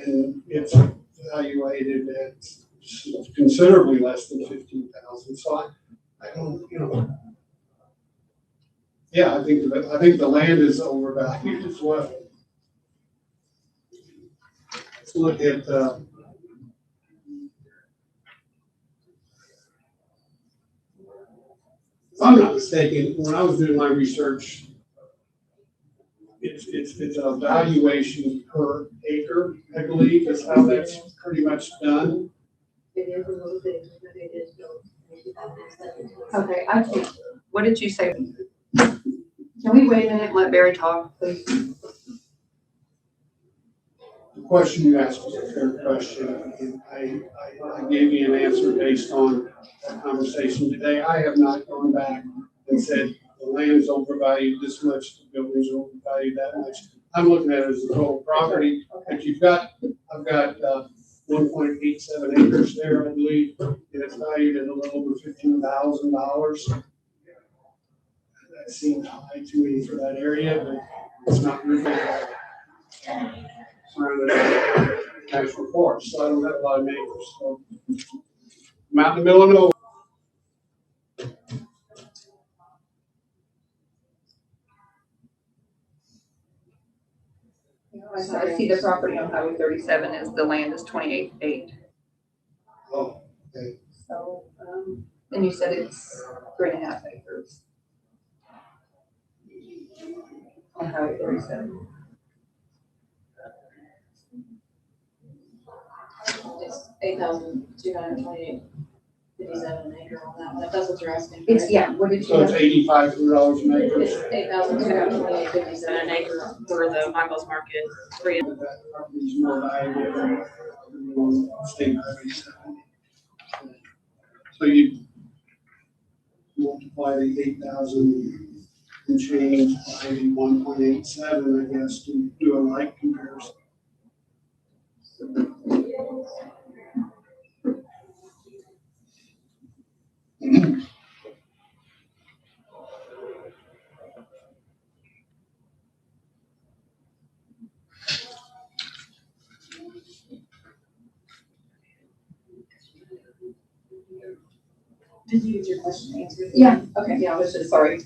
and it's evaluated at considerably less than 15,000. So I don't, yeah, I think the land is overvalued as well. Let's look at if I'm not mistaken, when I was doing my research, it's a valuation per acre, I believe, is how that's pretty much done. It is a little bit, but it is still. Okay, I can't. What did you say? Can we wait a minute and let Barry talk, please? The question you asked was a fair question, and I gave you an answer based on that conversation today. I have not gone back and said the land is overvalued this much, the buildings are overvalued that much. I'm looking at it as a total property, but I've got 1.87 acres there, I believe, and it's valued at a little over $15,000. That seems high to me for that area, but it's not really surrounded by national forest, so I don't have a lot of neighbors. So I'm out in the middle of nowhere. I see the property on Highway 37 is the land is 28.8. Oh, okay. So, and you said it's 3.5 acres on Highway 37. It's 8,228.57 an acre on that one, if that's what you're asking. It's, yeah, what did you So it's have? $8,500 an acre. It's 8,228.57 an acre for the Michael's Market, free. That property's more valuable than state highway 7. So you multiply the 8,000 and change by the 1.87, I guess, to do a like comparison. Did you get your question answered? Yeah, okay, yeah, I was just sorry.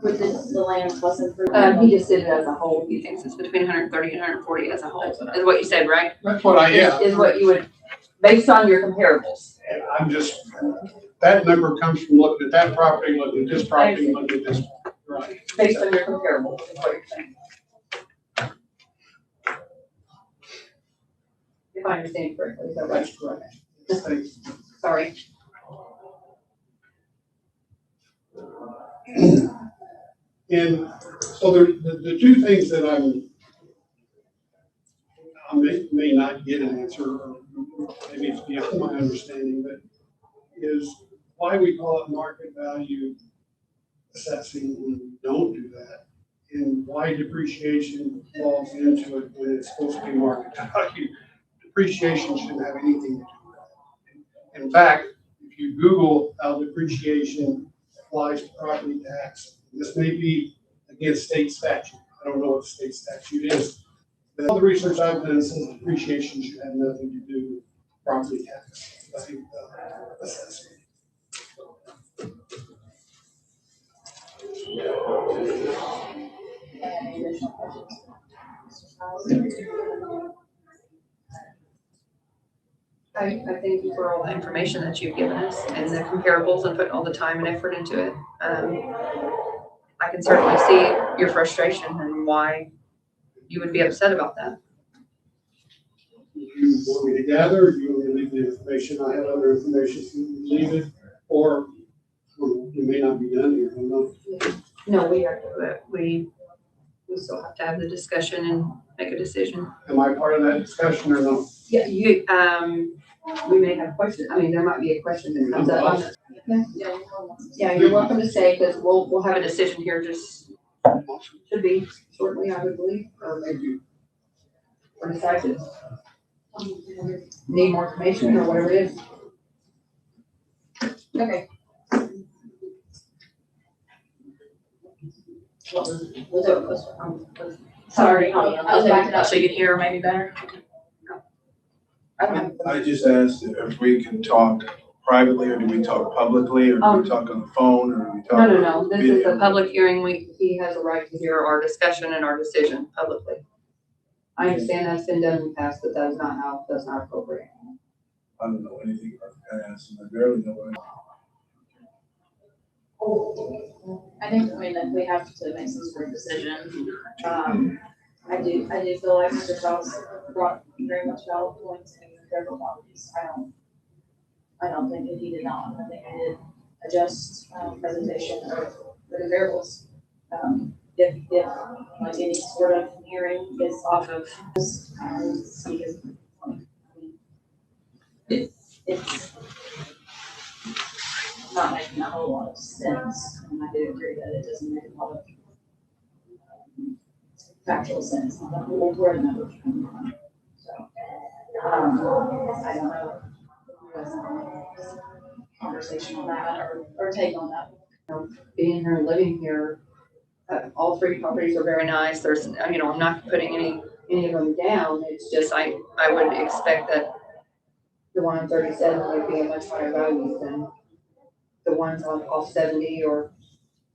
With the land plus improvement. He just did it as a whole. He thinks it's between 130 and 140 as a whole, is what you said, right? That's what Is what you would, based on your comparables. and I'm just, that number comes from looking at that property, looking at this property, looking at this. Right. Based on your comparables, is what you're saying. If I understand correctly, is that right? That's correct. Sorry. And so the two things that I may not get an answer, or maybe it's beyond my understanding, but is why we call it market value assessing when we don't do that, and why depreciation falls into it when it's supposed to be market value. Depreciation shouldn't have anything to do with that. In fact, if you Google how depreciation applies to property tax, this may be against state statute. I don't know what the state statute is. But all the research I've done says depreciation should have nothing to do with property tax assessment. I thank you for all the information that you've given us and the comparables and putting all the time and effort into it. I can certainly see your frustration and why you would be upset about that. You want me to gather, you want me to leave the information, I have other information, so you leave it, or you may not be done here, I don't know. No, we have to, we still have to have the discussion and make a decision. Am I part of that discussion or no? Yeah, we may have questions. I mean, there might be a question that comes up on it. Yeah, you're welcome to stay, because we'll have a decision here just, should be shortly, I would believe, or maybe or decided. Need more information or whatever it is. Okay. Sorry, I'll I'll take back it it up so you can hear maybe better. I just asked if we can talk privately, or do we talk publicly, or do we talk on the phone, or do we talk? No, this is a public hearing. He has a right to hear our discussion and our decision publicly. I understand that's been done in the past, but that's not appropriate. I don't know anything about the past, and I barely know anything. I think, that we have to make some sort of decision. I do feel like Mr. Charles brought very much valid points in the federal properties. I don't think that he did not. I think he did adjust presentation of the variables. If like any sort of hearing is off of this, it's not making a whole lot of sense. And I do agree that it doesn't make a lot of factual sense on where the numbers are coming from. So, I don't know. Conversation on that or take on that. Being here and living here, all three properties are very nice. There's, I'm not putting any of them down. It's just, I would expect that the one on 37 would be a much higher value than the ones off 70 or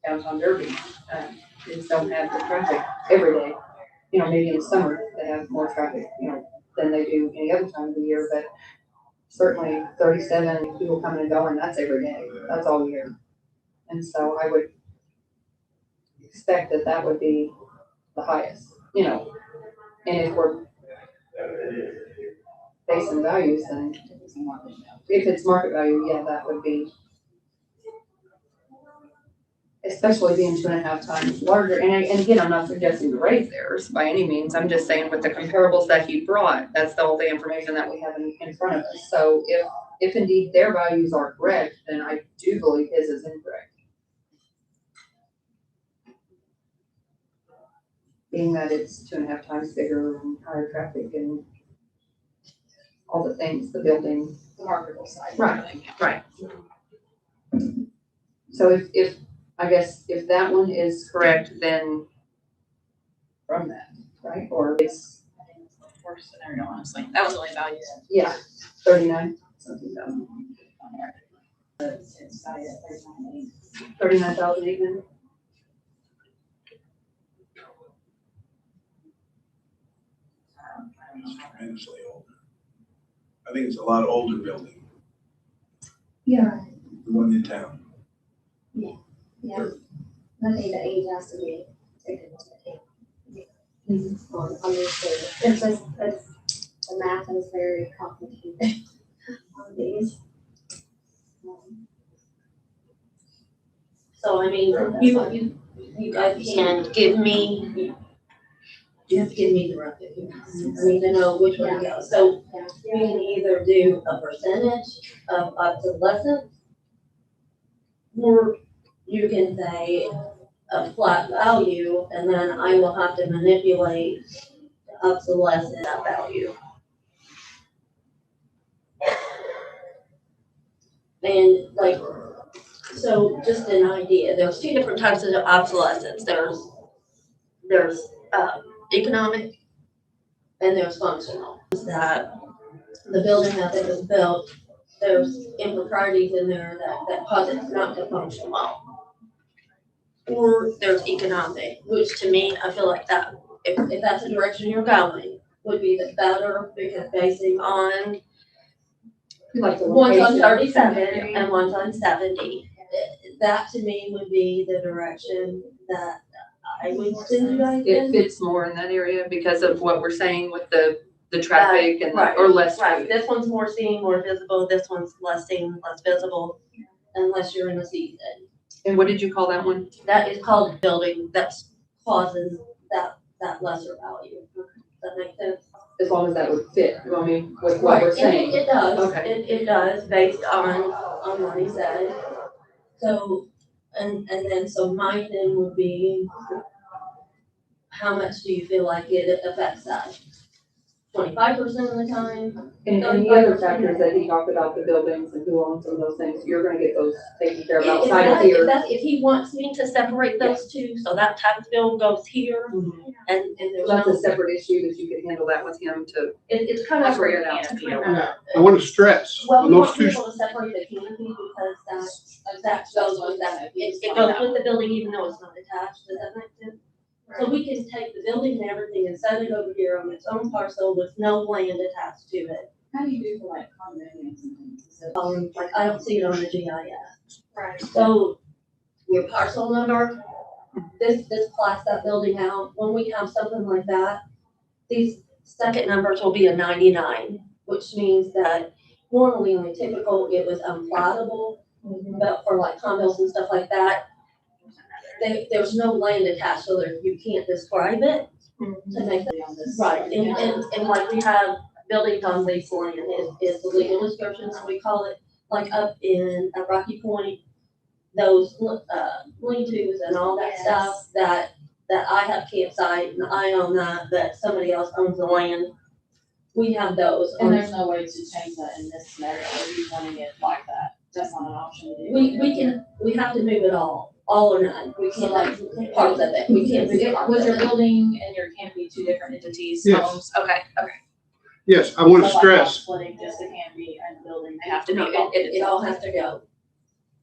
downtown Derby. They just don't have the traffic every day. Maybe in the summer they have more traffic, than they do any other time of the year, but certainly 37 people coming and going, that's every day. That's all year. And so I would expect that would be the highest, and if we're based on values, then if it's market value, yeah, that would be, especially being 2.5 times larger. And again, I'm not suggesting to raise theirs by any means. I'm just saying with the comparables that he brought, that's all the information that we have in front of us. So if indeed their values are correct, then I do believe his is incorrect. Being that it's 2.5 times bigger and higher traffic and all the things, the building. The marketable side. Right. So if I guess if that one is correct, then from that, right? Or it's, I think it's the worst scenario, honestly. That was only valued yeah, 39 something thousand. on there. It's valued at 39,800. 39,800. is tremendously older. I think it's a lot older building, Yeah. the one in town. Yeah, I think the age has to be taken into account. On this thing, the math is very complicated on these. So I mean, you guys can give me, you have to give me the rough figure. I need to know which one to go. So we can either do a percentage of obsolescence, or you can say a flat value, and then I will have to manipulate the obsolescence that value. And like, so just an idea, there's two different types of obsolescence. There's economic and there's functional. That the building that it was built, there's improprieties in there that cause it not to function well. Or there's economic, which to me, I feel like that, if that's the direction you're going, would be the better, because basing on Like the one's on location. 37 and one's on 70. That to me would be the direction that I would send you guys It in. fits more in that area because of what we're saying with the traffic and, Right, or less. right. This one's more seen, more visible. This one's less seen, less visible, unless you're in the season. And what did you call that one? That is called building that causes that lesser value. Does that make sense? As long as that would fit, I mean, with what we're Right, saying. It does. Okay. It does, based on what he said. So, and then, so my thing would be, how much do you feel like it affects that? 25% of the time? And the other factors that he talked about, the buildings and who owns them, those things, you're gonna get those taken care of outside of here. If he wants me to separate those two, so that tax bill goes here, Mhm. and there's That's a no, separate issue that you could handle that with him to. it's kind of. Separate it out. I want to stress, Well, on we those want to be two, able to separate the canopy because that goes with that, it goes with the building even though it's not attached, does that make sense? So we can take the building and everything and set it over here on its own parcel with no land attached to it. How do you do for like condominiums and things? Is it- Like, I don't see it on the GIS. Right. So your parcel number, this class that building out, when we have something like that, these second numbers will be a 99, which means that normally on a typical, it was unplottable, but for like condos and stuff like that, there's no land attached, so you can't describe it to make that. On this? Right, and like we have buildings on lease land is the legal description, so we call it, like up in at Rocky Point, those lean-tos and all that stuff that I have campsite and I own that somebody else owns the land. We have those. And there's no way to change that in this scenario, are you wanting it like that? That's not an option to do. We have to move it all or none. We can't like parts of it. We can't move parts Was of your it. building and your canopy two different entities, Yes. homes? Okay. yes, I want to So like stress, Splitting just the canopy and the building, They have to be, it all has to go.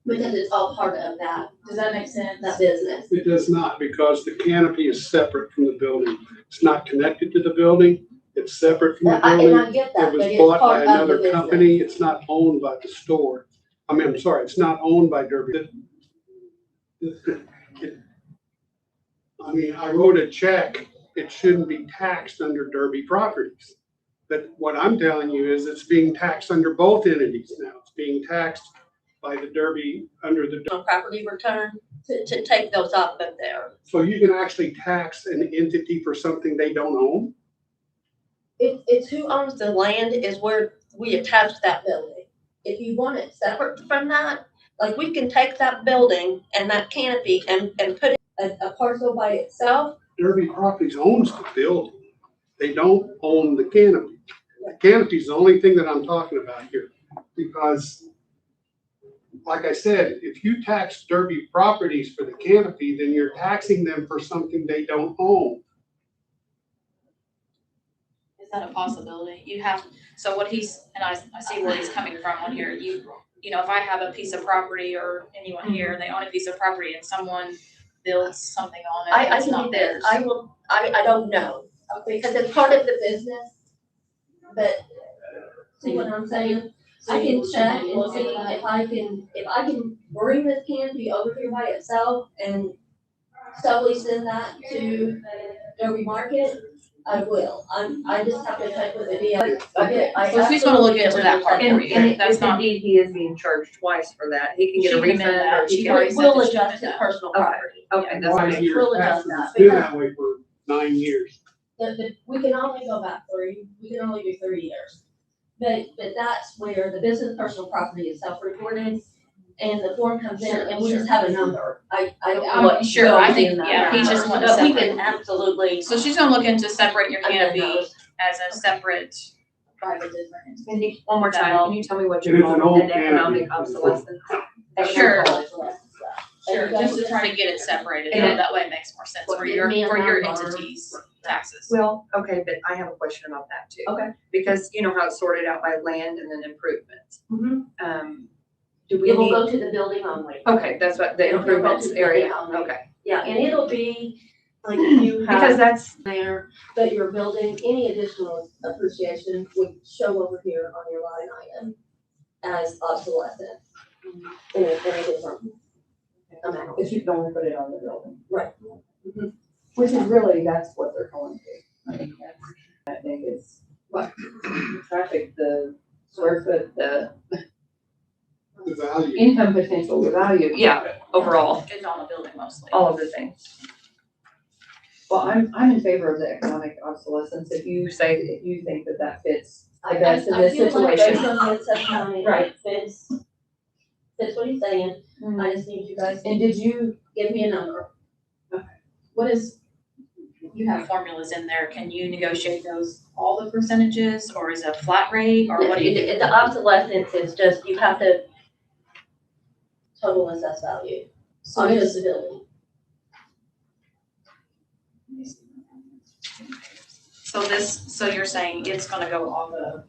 Because it's all part of that does that make sense? business. it does not, because the canopy is separate from the building. It's not connected to the building, it's separate from the And building. I get that, It but was it's bought by part of the another business. company, it's not owned by the store. I'm sorry, it's not owned by Derby. I mean, I wrote a check, it shouldn't be taxed under Derby Properties. But what I'm telling you is it's being taxed under both entities now. It's being taxed by the Derby, under the, On property return, to take those off of there. so you can actually tax an entity for something they don't own? It's who owns the land is where we attach that building. If you want it separate from that, like we can take that building and that canopy and put a parcel by itself. Derby Properties owns the building. They don't own the canopy. The canopy is the only thing that I'm talking about here. Because, like I said, if you tax Derby Properties for the canopy, then you're taxing them for something they don't own. Is that a possibility? You have, so what he's, and I see where he's coming from on here, you know, if I have a piece of property or anyone here, they own a piece of property and someone builds something on it, I it's can not do this. theirs. I don't know, because it's part of the business. but see what I'm saying? I can check and see if I can bring this canopy over here by itself and solely send that to Derby Market, I will. I just have to check with the DA. So she's gonna look into that part for you. And That's if not, indeed he is being charged twice for that, he can get a She can amend refund that. or he She's can. already said We'll that she adjust did his that. personal Okay. property. Okay, that's Why okay. years Really after does it's that, been because- that way for 9 years. We can only go back 3, we can only do 3 years. But that's where the business personal property is self-reported, and the form comes in, and we just have a number. Sure, I think, yeah, he just wants But we separate. can absolutely. So she's gonna look into separating your amend canopy those. as a separate private different. Mindy, one more time, can you tell me what And you it's an call old an economic canopy. obsolescence? Sure. Sure. Sure, just to try to get it separated, And that way it makes more sense for your entity's taxes. Well, okay, but I have a question about that too. Okay. Because you know how it's sorted out by land and then improvements. Mhm. Do we It will need, go to the building only. okay, that's what the It'll go improvements to the area, building only. okay. Yeah, and it'll be like you Because have that's, there, but your building, any additional appreciation would show over here on your line item as obsolescent in a different amount. if you don't put it on the building. Right. Mhm. Which is really, that's what they're going to. I think that's, I think it's what, traffic, the square foot, the The value. income potential, the value, yeah, overall, It's on the building mostly. all of the things. Well, I'm in favor of the economic obsolescence, if you think that that fits the best in this I feel like based situation. on what Seth County, Right. fits what he's saying. I just need you guys to And did you, give me a number. What is, you have formulas in there, can you negotiate those, all the percentages, or is it a flat rate, or what do you do? The obsolescence is just, you have to total assessed value So on it just is, the building. so you're saying it's gonna go all the.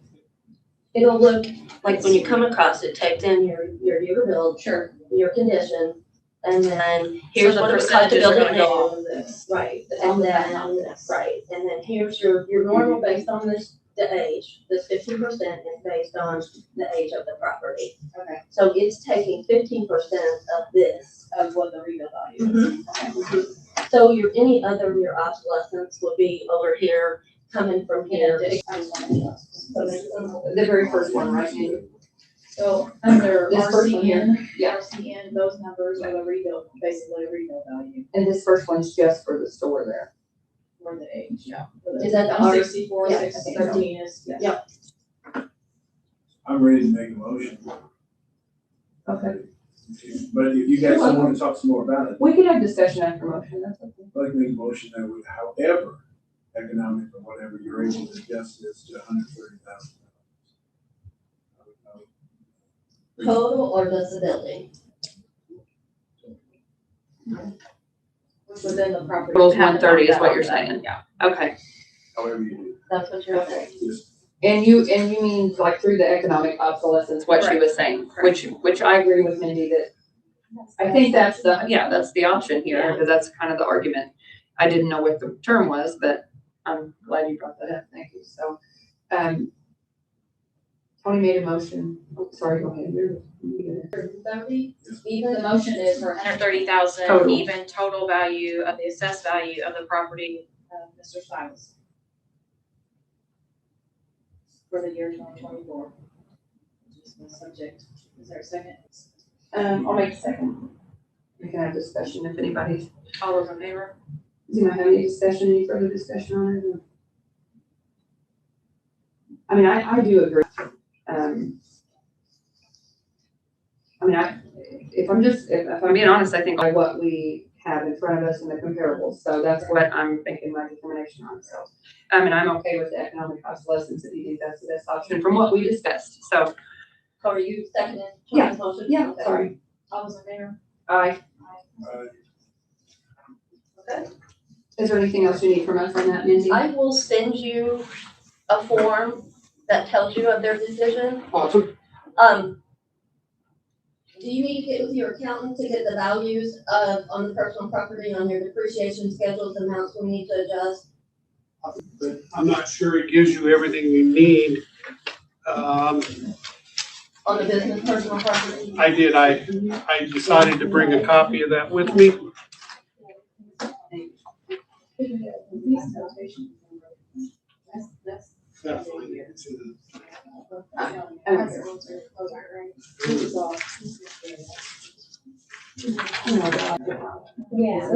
It'll look like when you come across it, typed in your year build, Sure. your condition, and then here's So the what it would cost to percentages are build gonna it go new. off of this. Right, It's and on that, then, not this. right, and then here's your normal based on the age, this 15% is based on the age of the property. Okay. So it's taking 15% of this. Of what the rebuild value is. So any other your obsolescence would be over here, coming from here. I just wanna know. the very first one, right, Andy? So under This first one here? RCN, Yeah. RCN, those numbers are the rebuild, basically a rebuild value And this first one's just for the store there. for the age, yeah. Is that the One R- 64, yeah, 613 is, Yeah. I'm ready to make a motion, Okay. but if you guys don't want to talk some more about it, We could have discussion after motion, that's okay. I'd like to make a motion that would, however, economic or whatever, you're able to adjust this to $130,000. Total or just the building? within the property. Total's Have it 130 is on what that. you're saying? Yeah. Okay. However you do. That's what you're saying. Just And you mean like through the economic obsolescence, what she Correct. was saying, which I agree with Mindy that I think that's the option here, because that's kind of the argument. I didn't know what the term was, but I'm glad you brought that up, thank you, so, Tony made a motion, oh, sorry, go ahead, you're. 30, The motion is for $130,000 Total. even total value of the assessed value of the property, Mr. Stiles. For the year 2024. Just the subject, is there a second? I'll make a second. We can have discussion if anybody, all those in favor? do you have any discussion, any further discussion on it? I mean, I do agree. If I'm being honest, I think by what we have in front of us in the comparables, so that's what I'm thinking my determination on, so. And I'm okay with the economic obsolescence if you think that's the best option from what we discussed, so. Are you seconding Yeah. Tony's motion? Yeah, Okay. sorry. All those in favor? Aye. Okay. Is there anything else you need from us on that, Mindy? I will send you a form that tells you of their decision. Awesome. Do you need to get with your accountant to get the values on the personal property, on your depreciation schedules, amounts we need to adjust? but I'm not sure it gives you everything you need. On the business personal property? I did, I decided to bring a copy of that with me. That's fine, it's in the- Yeah.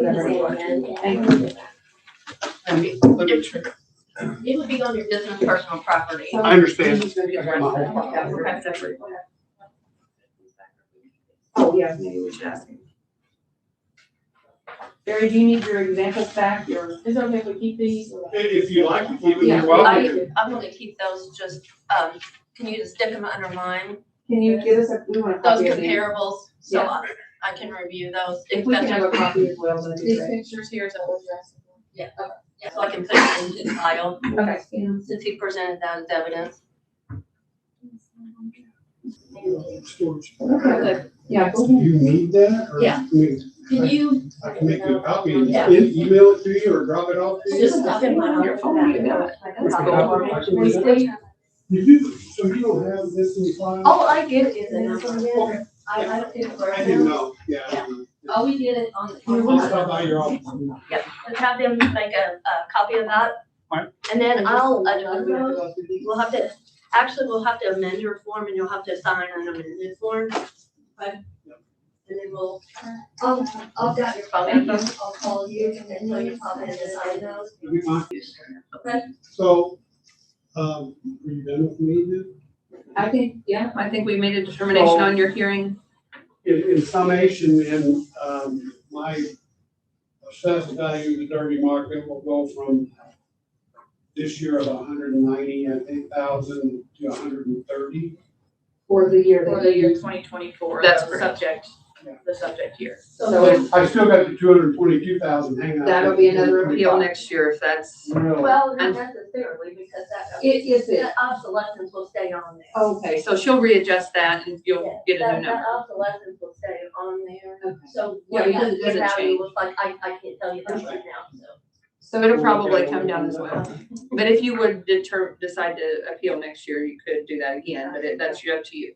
Let me check. It would be on your business personal property. I understand. Oh, yeah, maybe we should ask him. Barry, do you need your examples back, or? Is it okay if we keep these? If you like to keep it, Yeah, you're welcome to. I'm gonna keep those just, can you just stick them under mine? Can you give us we want a Those copy of these? comparables, so Yeah. I can review those. If we can have a copy as well, that'd be These great. pictures here is that what you're asking for? Yeah, yeah, so I can put it in file, Okay. since he presented that as evidence. Storage. Okay. Yeah. Do you need that? Or Yeah. I mean, Can you? I can make you a copy and Yeah. email it to you or drop it off to you. Just stop in my Your phone, you got it. That's cool. So you don't have this in file? Oh, I get it, I don't get it. I didn't know, yeah. I didn't know. Oh, we did it on. I'll stop by your office. Let's have them make a copy of that. Right. And then we'll have to, we'll have to amend your form and you'll have to sign an amended form. Okay? And then I've got your phone number, I'll call you and then tell you how to sign those. It'll be fine. Okay? So, are you done with me then? I think we made a determination on your hearing. In summation, my assessed value of the Derby market will go from this year of 190, I think, thousand to 130. For the year For the year 2024. That's the correct. Subject, Yeah. the subject year. So I still got the 222,000 hanging out. that'll be another appeal next year if that's, Really? Well, not necessarily, because that obsolescence will stay on there. okay, so she'll readjust that and you'll get a That new number. obsolescence will stay on there, Okay. so Yeah, what because it your doesn't value change. was like, I can't tell you that right now, so. So it'll probably come down as well. But if you would decide to appeal next year, you could do that again, but that's up to you.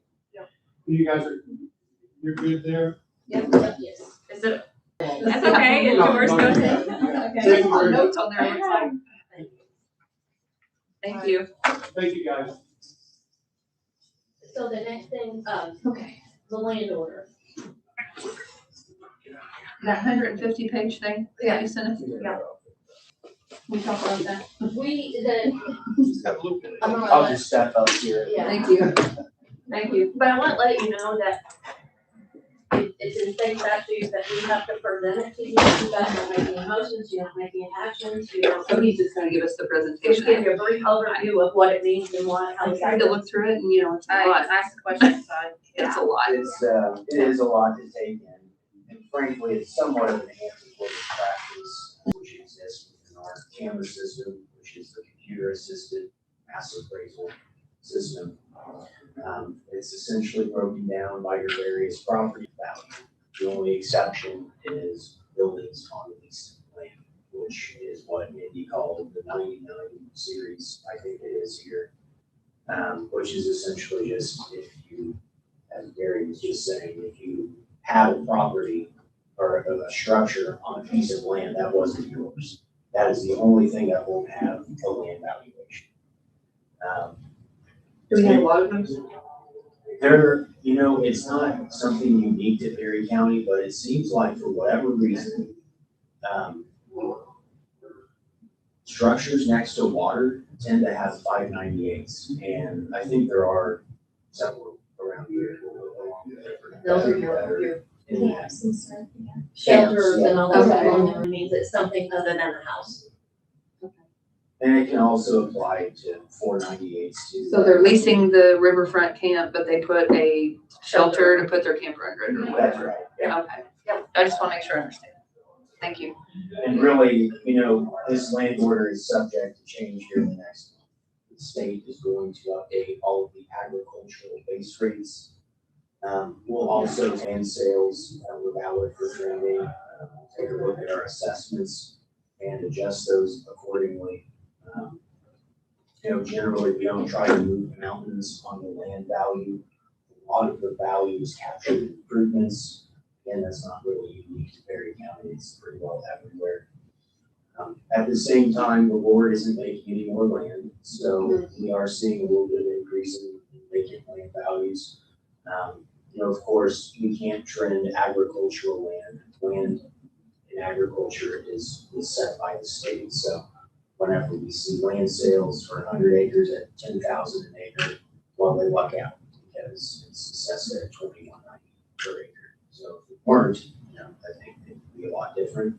You guys you're good there? Yes. Is it? That's okay, it's No, yours, no, go yeah, ahead. yeah. Okay. Thank you very much. Notes on there, it looks like. Thank you. Thank you, guys. So the next thing, Okay. the land order. That 150 page thing? Yeah. You sent us? Yeah. We talk about that. Just got a look at it. I'm gonna I'll let- just step up here. Yeah, Thank you. Thank you. but I want to let you know that it's in state statute that we have to present it to you. You guys don't make any motions, you don't make any actions, you don't. So he's just gonna give us the Just presentation. give you a brief overview of what it means and what, how I it's. tried to look through it and, it's a I lot. asked the question inside. It's a lot. It is a lot to take in, and frankly, it's somewhat of an antiquated practice which exists within our camera system, which is the computer-assisted mass appraisal system. It's essentially broken down by your various property values. The only exception is buildings on leased land, which is what may be called the 99 series, I think it is here. Which is essentially just if you, as Gary was just saying, if you have a property or a structure on a piece of land that wasn't yours, that is the only thing that won't have a land valuation. Do we have a lot of them? It's not something unique to Perry County, but it seems like for whatever reason, structures next to water tend to have 598s, and I think there are several around here. Those are your. Shelters and all that Okay. stuff, it means it's something other than a house. And it can also apply to 498s too. So they're leasing the riverfront camp, but they put a shelter to put their camper under it or That's whatever. right, yeah. Okay. I just wanna make sure I understand. Thank you. And really, this land order is subject to change here in the next month. The state is going to update all of the agricultural base rates. We'll also land sales that were valid for trending, take a look at our assessments and adjust those accordingly. generally, we don't try to move mountains on the land value. A lot of the value is captured in improvements. Again, that's not really unique to Perry County, it's pretty well everywhere. At the same time, the board isn't making any more land, so we are seeing a little bit of increase in vacant land values. Of course, we can't trend agricultural land. Land in agriculture is set by the state, so whenever we see land sales for 100 acres at 10,000 an acre, well, they luck out because it's assessed at 21.90 per acre. So if it weren't, I think it would be a lot different.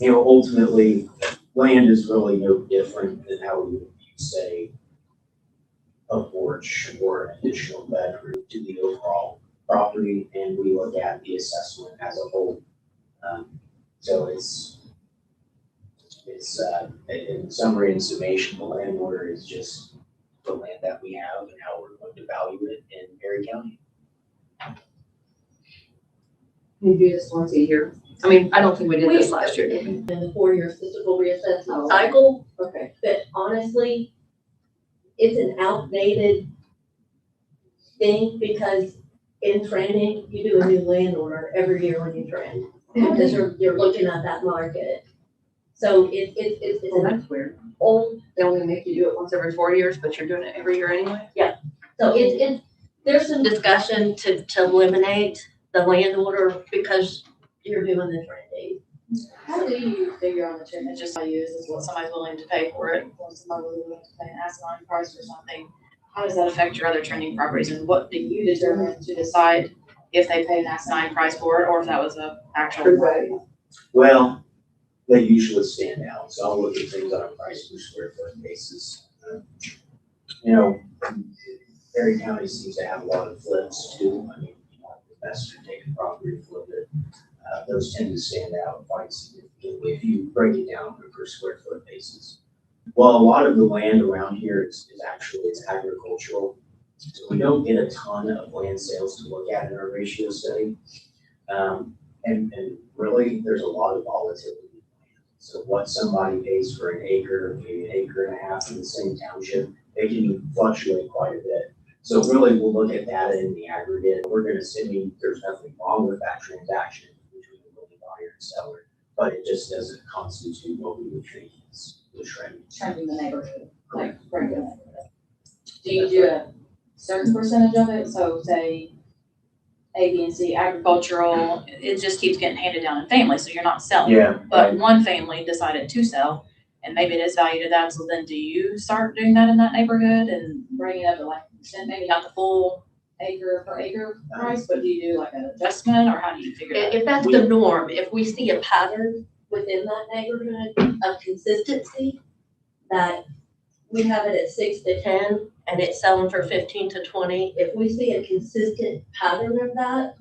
Ultimately, land is really no different than how we would say a porch or an additional bedroom to the overall property, and we look at the assessment as a whole. So it's in summary and summation, the land order is just the land that we have and how we're going to value it in Perry County. We do this once a year. I mean, I don't think we did this last year, did we? In the 4-year physical reassessment Oh. cycle, Okay. but honestly, it's an outdated thing because in trending, you do a new land order every year when you trend. Because you're looking at that market. So it's Well, an that's weird. old, They only make you do it once every 4 years, but you're doing it every year anyway? so there's some discussion to eliminate the land order because you're doing the trending. How do you figure on the trend? It's just value is what somebody's willing to pay for it, or somebody's willing to pay an asinine price for something. How does that affect your other trending properties, and what do you determine to decide if they pay an asinine price for it, or if that was a actual? True value. Well, they usually stand out, so I'll look at things on a price per square foot basis. Perry County seems to have a lot of flips too. I mean, investor take a property, flip it. Those tend to stand out quite significantly if you break it down on a per square foot basis. Well, a lot of the land around here is actually agricultural, so we don't get a ton of land sales to look at in our ratio study. And really, there's a lot of volatility. So what somebody pays for an acre, maybe an acre and a half in the same township, they can fluctuate quite a bit. So really, we'll look at that in the aggregate. We're gonna say there's nothing wrong with that transaction between the buyer and seller, but it just doesn't constitute what we would think is the trend. Trending the neighborhood, like, bring it. Do you do a certain percentage of it? So say A, B, and C, agricultural, it just keeps getting handed down in families, so you're not selling. Yeah, But one family decided to sell, and maybe it is valued at that, so then do you start doing that in that neighborhood and bring it up to like, maybe not the full acre per acre price, but do you do like an adjustment, or how do you figure that? If that's the norm, if we see a pattern within that neighborhood of consistency, that we have it at 6 to 10 and it's selling for 15 to 20, if we see a consistent pattern of that,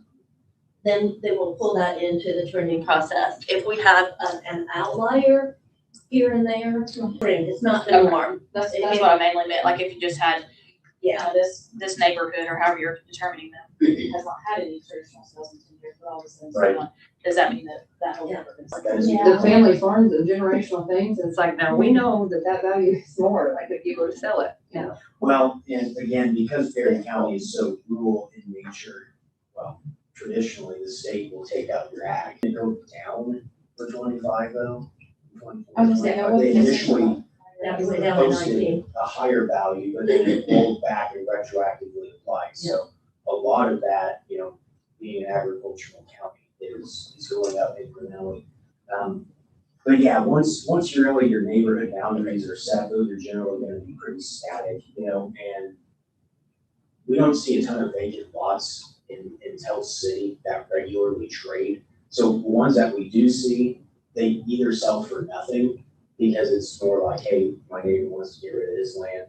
then they will pull that into the trending process. If we have an outlier here and there, it's not the norm. That's what I mainly meant, like if you just had, Yeah, this neighborhood, or however you're determining that, has not had any traditional sales in 10 years, but all of a sudden, Right. does that mean that whole Yeah. neighborhood's? that is- Yeah. The family farms and generational things, it's like, now we know that value is more, like if you go to sell it, Well, and again, because Perry County is so rural in nature, well, traditionally, the state will take out your ag. They go down for 25 though. I was gonna say, what They is it? initially that was down to posted 19. a higher value, but then it rolled back and retroactively applied. So a lot of that, being an agricultural county is going up incrementally. But yeah, once really your neighborhood boundaries are set, those are generally gonna be pretty static, and we don't see a ton of vacant lots in Tell City that regularly trade. So the ones that we do see, they either sell for nothing because it's more like, hey, my neighbor wants to get rid of his land.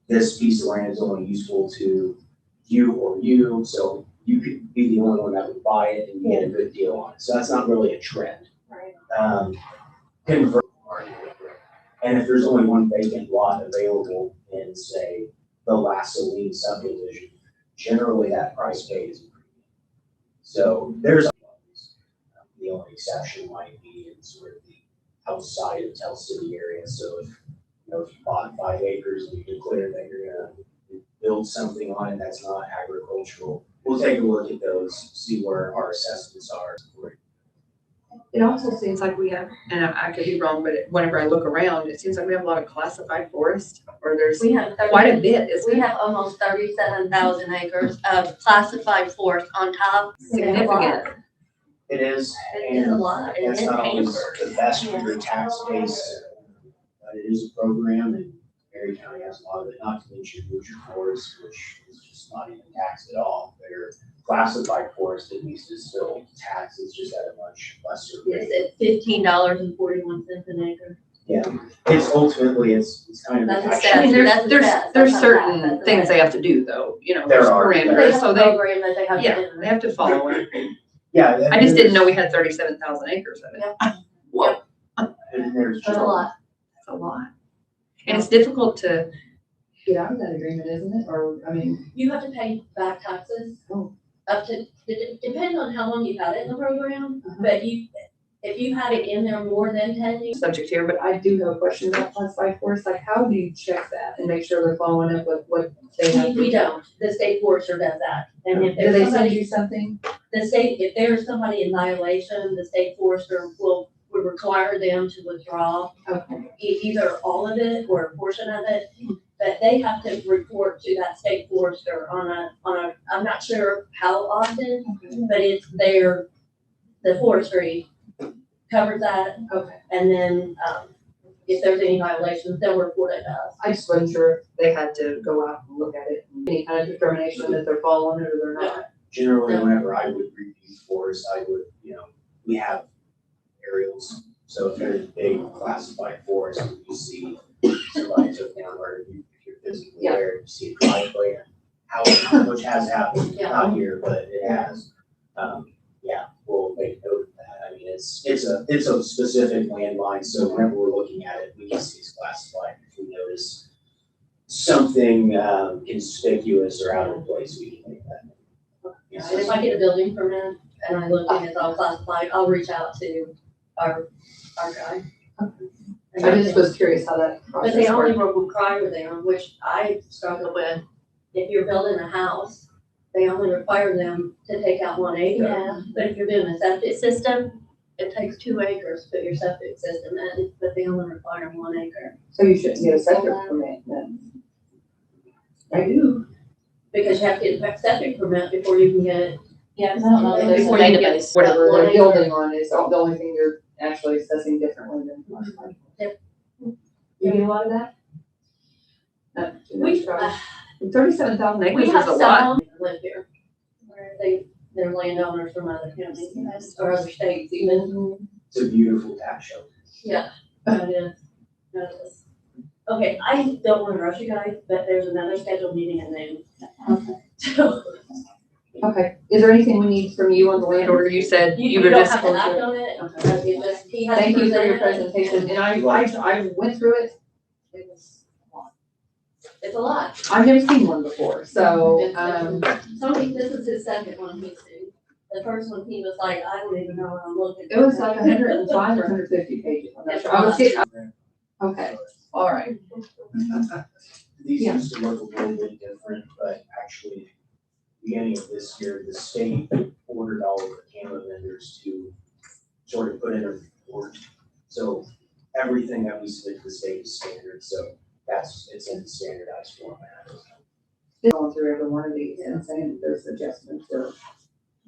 This piece of land is only useful to you or you, so you could be the only one that would buy it and get a good deal on it. So that's not really a trend. Right. Convert market. And if there's only one vacant lot available in, say, the last Saline subdivision, generally that price paid is a premium. So there's the only exception might be in sort of the outside of Tell City area. So if bought 5 acres and you declare that you're gonna build something on it that's not agricultural, we'll take a look at those, see where our assessments are. It also seems like we have, and I could be wrong, but whenever I look around, it seems like we have a lot of classified forest, or there's We have quite a bit, isn't We it? have almost 37,000 acres of classified forest on top. Significant. It is, It is a and lot, and that's it's not always paper. the best for your tax base, but it is a program, and Perry County has a lot of it, not to mention Butcher Forest, which is just not even taxed at all. Their classified forest at least is still taxed, it's just at a much lesser rate. It's at $15.41 an acre. It's ultimately, it's kind of. That's a an stat. I mean, action. That's a there's stat. there's That's not bad. certain That's a things bad. they have to do though, you know, There there's are. They parameters, have so a they, program that they have to yeah, do. they have to follow it. Yeah. I just didn't know we had 37,000 acres of it. Whoa, And there's That's a lot. that's a lot. And it's difficult to get out of that agreement, isn't it? Or, I mean, You have to pay back taxes. Oh. Up to, depends on how long you've had it in the program, but if you had it in there more than 10 years. subject here, but I do have a question about classified forest, like how do you check that and make sure they're following up with what they have? We don't, the state forester does that, and if Do there's they send somebody, you something? the state, if there's somebody in violation, the state forester will require them to withdraw Okay. either all of it or a portion of it. But they have to report to that state forester on a, I'm not sure how often, but it's the forestry covers that. Okay. And then, if there's any violations, they'll report it to us. I just wasn't sure if they had to go out and look at it, any kind of determination that they're following it or they're not. Generally, whenever I would review forest, I would, we have aerials. So if there's a big classified forest, you see somebody took down, or if you're physically Yeah. there, you see a driveway, and how much has happened, Yeah. not here, but it has. We'll make note of that. I mean, it's a specific landline, so whenever we're looking at it, we can see it's classified. If we notice something conspicuous or out of place, we can make that note. And if I get a building permit and I look and it's all classified, I'll reach out to our guy. I just was curious how that But process they only worked. require them, which I struggle with, if you're building a house, they only require them to take out 1 acre. Yeah. But if you're doing a septic system, it takes 2 acres to put your septic system in, but they only require 1 acre. So you shouldn't get a septic permit then? I do. Because you have to get a septic permit before you can get, Yeah, because I don't know if there's a Before you get database. Whatever One they're acre. building on is the only thing you're actually assessing differently than. Yep. You get a lot of that? we, 37,000 we acres is have a lot. some that live here. Where they're landowners from other counties or other states even. It's a beautiful tax shelter. Yeah, it is. It is. Okay, I don't want to rush you guys, but there's another scheduled meeting at noon. So Okay, is there anything we need from you on the land order? You said you you were don't just have to going act to. on it. Okay. It just, he has Thank you for your presented it. presentation, and I went through it. It was a lot. It's a lot. I've never seen one before, so, Tony, this is his second one he's seen. The first one, he was like, I don't even know what I'm looking. it was like 105 or 150 pages. I'm not sure. I was getting, okay, all right. These Yeah. used to look a little bit different, but actually, beginning of this year, the state ordered all of the camera vendors to sort of put in a report. So everything that we submit to the state is standard, so it's in standardized format. Going through every one of these and saying there's adjustments or,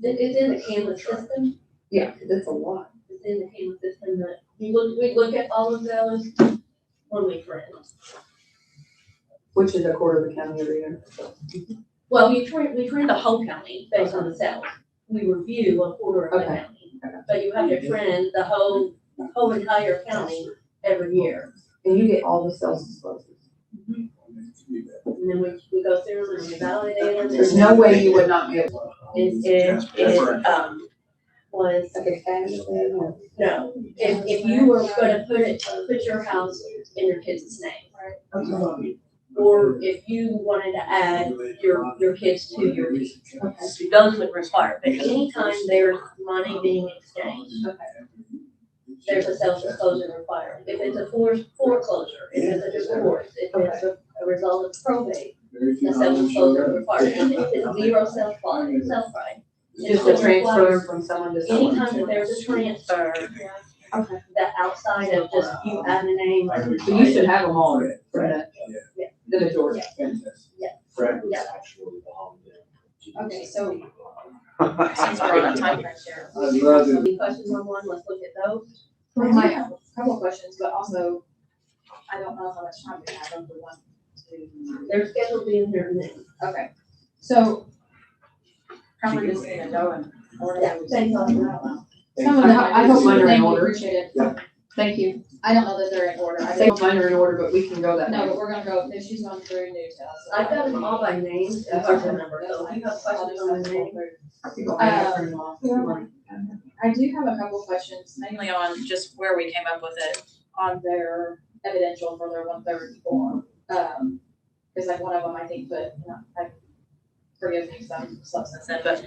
It's in the Canvas system. yeah, that's a lot. It's in the Canvas system that we look at all of those when we print. Which is a quarter of the county every year. Well, we print the whole county based on the sales. We review a quarter of the Okay. county. But you have to print the whole entire county every year. And you get all the sales disclosures. And then we go through them and we validate them. There's no way you would not be able to. Was, Like a cash thing or? no, if you were gonna put your house in your kid's name. Or if you wanted to add your kids to your lease, those would require, but anytime there's money being exchanged, there's a self-disclosure requirement. If it's a foreclosure, if it's a divorce, if it's a result of probate, the self-disclosure requirement. If it's zero self-crime. Just a transfer from someone to someone. Anytime that there's a transfer, Okay. that outside of just you add a name, like. So you should have them all for the majority. Fred was Yeah. actually the home. Okay, so Since we're on a time crunch here. Any questions on one, let's look at those. I might have a couple of questions, but also, I don't know how much time we have if we want to. They're scheduled to be in here next. Okay, so probably just gonna go in order. Yeah, thanks, I I'll- don't know. Some of the, I hope mine are in Thank you, order. appreciate it. Thank you. I don't know that they're in order. I think mine are in order, but we can go that No, way. but we're gonna go, if she's gone through new to us. I've got them all by name and person number, so if you have questions on the name. I do have a couple questions, mainly on just where we came up with it on their evidential for their 134. Cause like one of them, I think, but, I forgive me, some substance in, but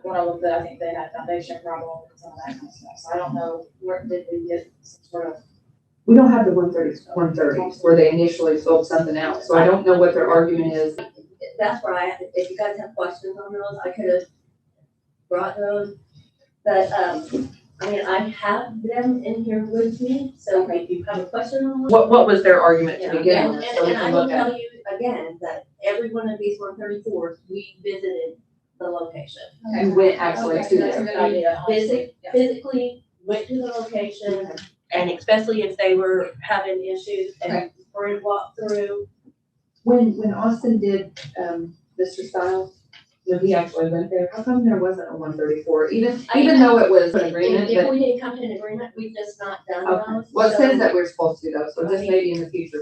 when I looked at, I think they had foundation problem and some of that kind of stuff, so I don't know, where did we get some sort of. We don't have the 130s where they initially sold something out, so I don't know what their argument is. That's where if you guys have questions on those, I could have brought those. But, I mean, I have them in here with me, so if you have a question on one. What was their argument to Yeah, begin and, with, so we and I can will look at tell it? you again, that every one of these 134s, we visited the location. You went actually to That's a them. good idea, honestly. Yeah. Physically went to the location, and especially if they were having issues and Brent walked through. When Austin did, Mr. Stiles, when he actually went there, how come there wasn't a 134? Even though it was an agreement, If but, we didn't come to an agreement, we've just not done okay. those. Well, it So says that we're supposed to though, so just maybe in the future.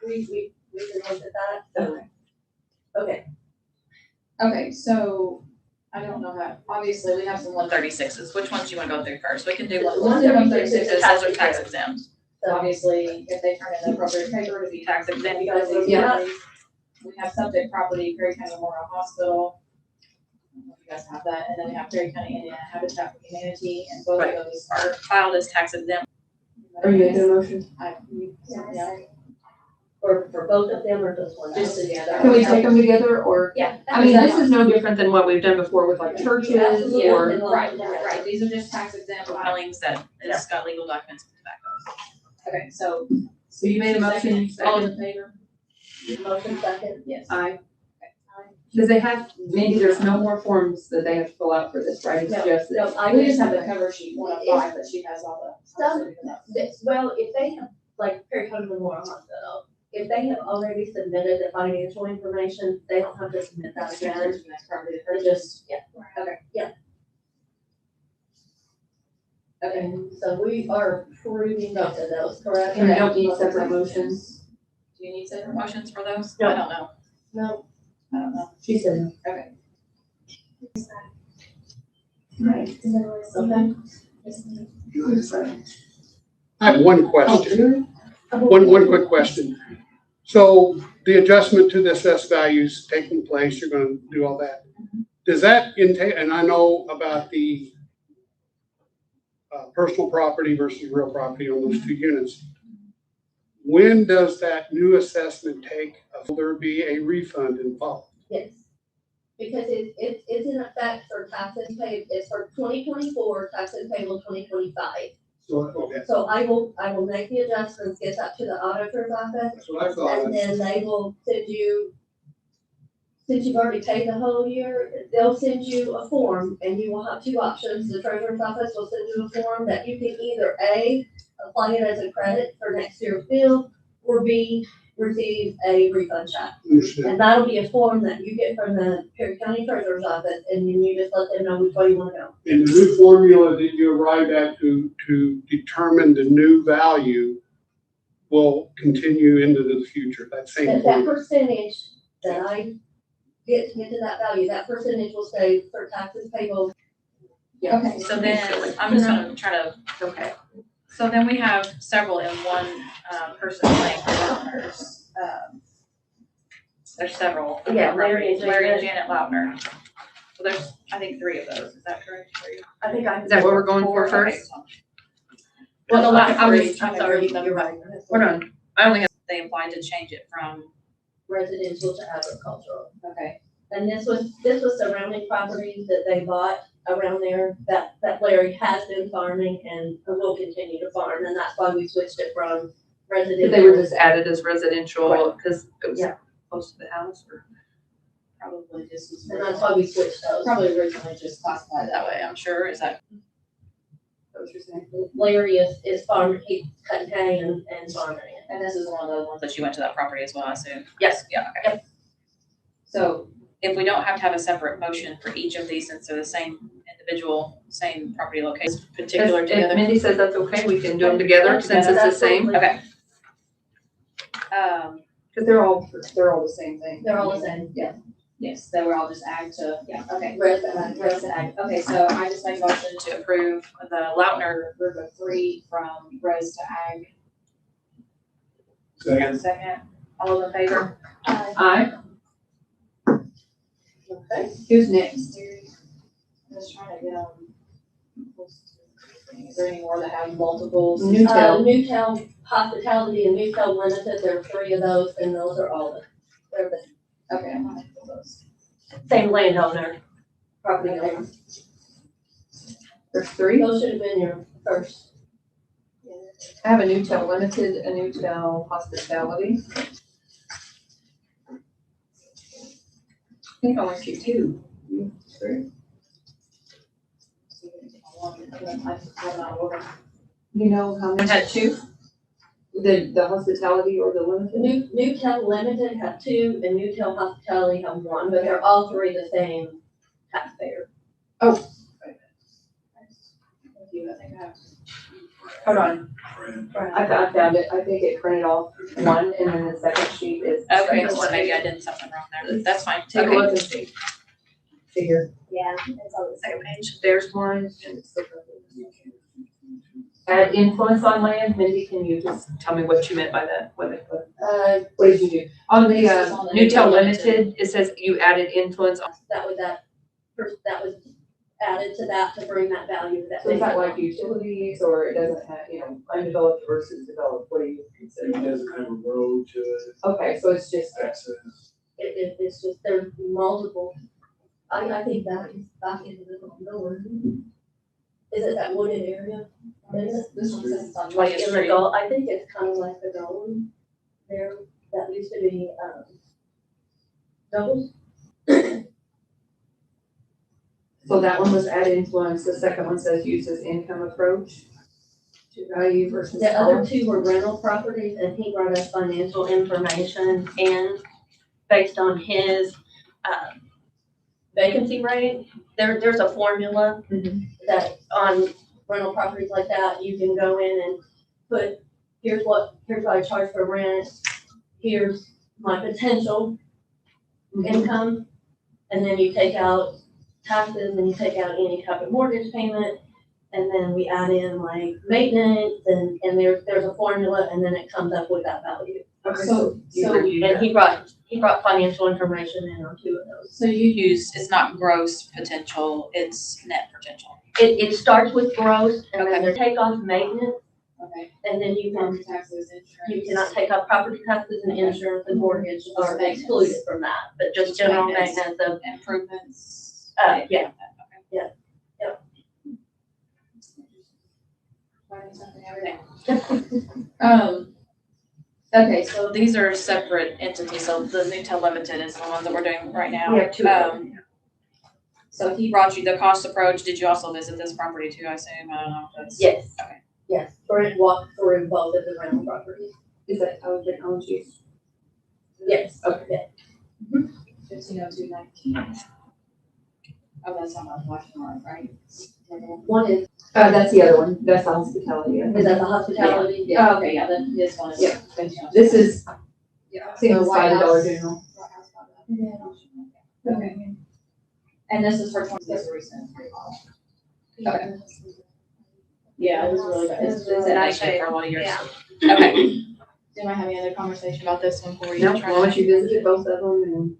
We can look at that, so. Okay, Okay, so I don't know how, obviously, we have some 136s. Which ones do you wanna go through first? We can do one. 136 136s, those are tax tax exempt. so, Obviously, if they turn in the appropriate paper to be tax exempt, you guys, Yeah. we have subject property, Perry County Memorial Hospital. I don't know if you guys have that, and then we have Perry County Indiana Habitat for Humanity, and both of those are filed as tax exempt. Are you making a motion? Yeah. for both of them or just one? Just together. Can we take them together or? Yeah. I mean, this is no different than what we've done before with like churches Absolutely. or. Right, these are just tax exempt filings that it's got legal documents to back up. Okay, so. So you made a motion, All second? in favor? Motion second. Yes. Aye. Because they have, maybe there's no more forms that they have to fill out for this, right? It's No, just. no, I We just have the the cover sheet, 1 of 5, but she has all the. Some- well, if they have, like Perry County Memorial Hospital, if they have already submitted the financial information, they don't have to submit that again. They just, yeah, Okay. yeah. Okay, so we are approving both of those, correct? And we don't need separate motions. Do you need separate motions for those? No. I don't know. No. I don't know. She said. Okay. Right. Okay. I have one question, one quick question. So the adjustment to the assessed values taking place, you're gonna do all that. Does that entail, and I know about the personal property versus real property on those two units. When does that new assessment take, will there be a refund involved? Yes. Because it's in effect for taxes paid, it's for 2024, taxes payable 2025. So, okay, So I will make the adjustments, get that to the auditor's office, that's what I thought. and then they will send you, since you've already paid the whole year, they'll send you a form, and you will have two options. The treasurer's office will send you a form that you can either A, apply it as a credit for next year's bill, or B, receive a refund check. Understood. And that'll be a form that you get from the Perry County Treasurer's Office, and then you just let them know which way you wanna go. And the new formula that you arrive at to determine the new value will continue into the future, that same That formula. percentage that I get to that value, that percentage will stay for taxes payable. Okay. So then, I'm just gonna try to, Okay. so then we have several in one, person playing for Lautner's. There's several. Yeah, Larry and Larry and Janet. Janet Lautner. So there's, I think, 3 of those, is that correct? 3? I think I. Is that what we're going for Okay. first? Well, no, I'm sorry, you're right. Hold on, I only have, they implied to change it from, Residential to agricultural. Okay. And this was surrounding properties that they bought around there that Larry has been farming and will continue to farm, and that's why we switched it from residential. they were just added as residential, Right. because it was Yeah. close to the house, or? Probably this was. And that's why we switched those. Probably originally just classified that way, I'm sure, is that? What you're saying? Larry is farming, he's cutting hay and farming it. And this is one of those ones that you went to that property as well, I assume? Yes. Yeah, okay. So, If we don't have to have a separate motion for each of these, since they're the same individual, same property location, particular If together. Mindy says that's okay, we can do them together since it's the same, Okay. because they're all the same thing. They're all the same. yes, they were all just ag to, yeah, okay. Res Rose to ag, okay, so I just make a motion to approve the Lautner River 3 from Rose to ag. Second. Second, all those in favor? Aye. Okay. Who's next? I'm just trying to get is there any more that have multiples? Newtel Hospitality and Newtel Limited, there are 3 of those, and those are all they're the Okay, I'm gonna pull those. same landowner, property owner. There's 3. Those should have been your first. I have a Newtel Limited, a Newtel Hospitality. I think I want you 2. You 3. You know how many? Had 2? The hospitality or the limited? Newtel Limited have 2, and Newtel Hospitality have 1, but they're all 3 the same taxpayer. Hold on, I found it, I think it printed off 1 and then the second sheet is. the Okay, second so one. maybe I did something wrong there. That's fine. Take a Okay. look and see. Figure, Yeah, it's on the Second page. there's 1 and it's the. Add influence on land, Mindy, can you just tell me what you meant by that, what did you do? On the, This is on the Newtel Newtel Limited, it says you added influence on, That was added to that to bring that value to that. so is that like utilities, or it doesn't have, you know, undeveloped versus developed, what do you consider? It doesn't have a road to it, Okay, so it's just, access. It's just, there's multiple, I think that is back into the lower. Is it that wooded area? This one says it's on Like Twentieth in the Street. goal, I think it's kind of like the golden there, that used to be, doubles. so that one was add influence, the second one says uses income approach to value versus. The other cost. 2 were rental properties, and he brought us financial information in based on his, vacancy rate. There's a formula Mhm. that on rental properties like that, you can go in and put, here's what I charge for rent, here's my potential income, and then you take out taxes and you take out any type of mortgage payment, and then we add in like maintenance, and there's a formula, and then it comes up with that value. Okay, So, you so, reviewed And that. he brought financial information in on 2 of those. so you use, it's not gross potential, it's net potential. It starts with gross, and then Okay. they take off maintenance, Okay. and then you can, Property taxes, you insurance. cannot take off property taxes and insurance and mortgage are excluded from that, but just general Maintenance. maintenance of, Improvements. yeah. Okay. Yeah. Learning something every day. Okay, so these are separate entities, so the Newtel Limited is the one that we're doing right now. We have 2 of them. So he brought you the cost approach, did you also visit this property too, I assume, I don't know if that's. Yes. Okay. Yes, Brent walked through both of the rental properties. Is that how technology? Yes. Okay. 150219. Oh, that's not my flashing light, right? One is That's the other one, that's the hospitality. I think. that the hospitality? Yeah, oh, okay, yeah, then this one is. Yeah. This is, Yeah. seems The White by the Dollar House- General. Okay. And this is for 20, recent remodel. Okay. Yeah, it was really bad. It's It's in an shape shape for for a lot of years. Yeah. Okay. Do I have any other conversation about this one before we? No, try once to- you visited both of them and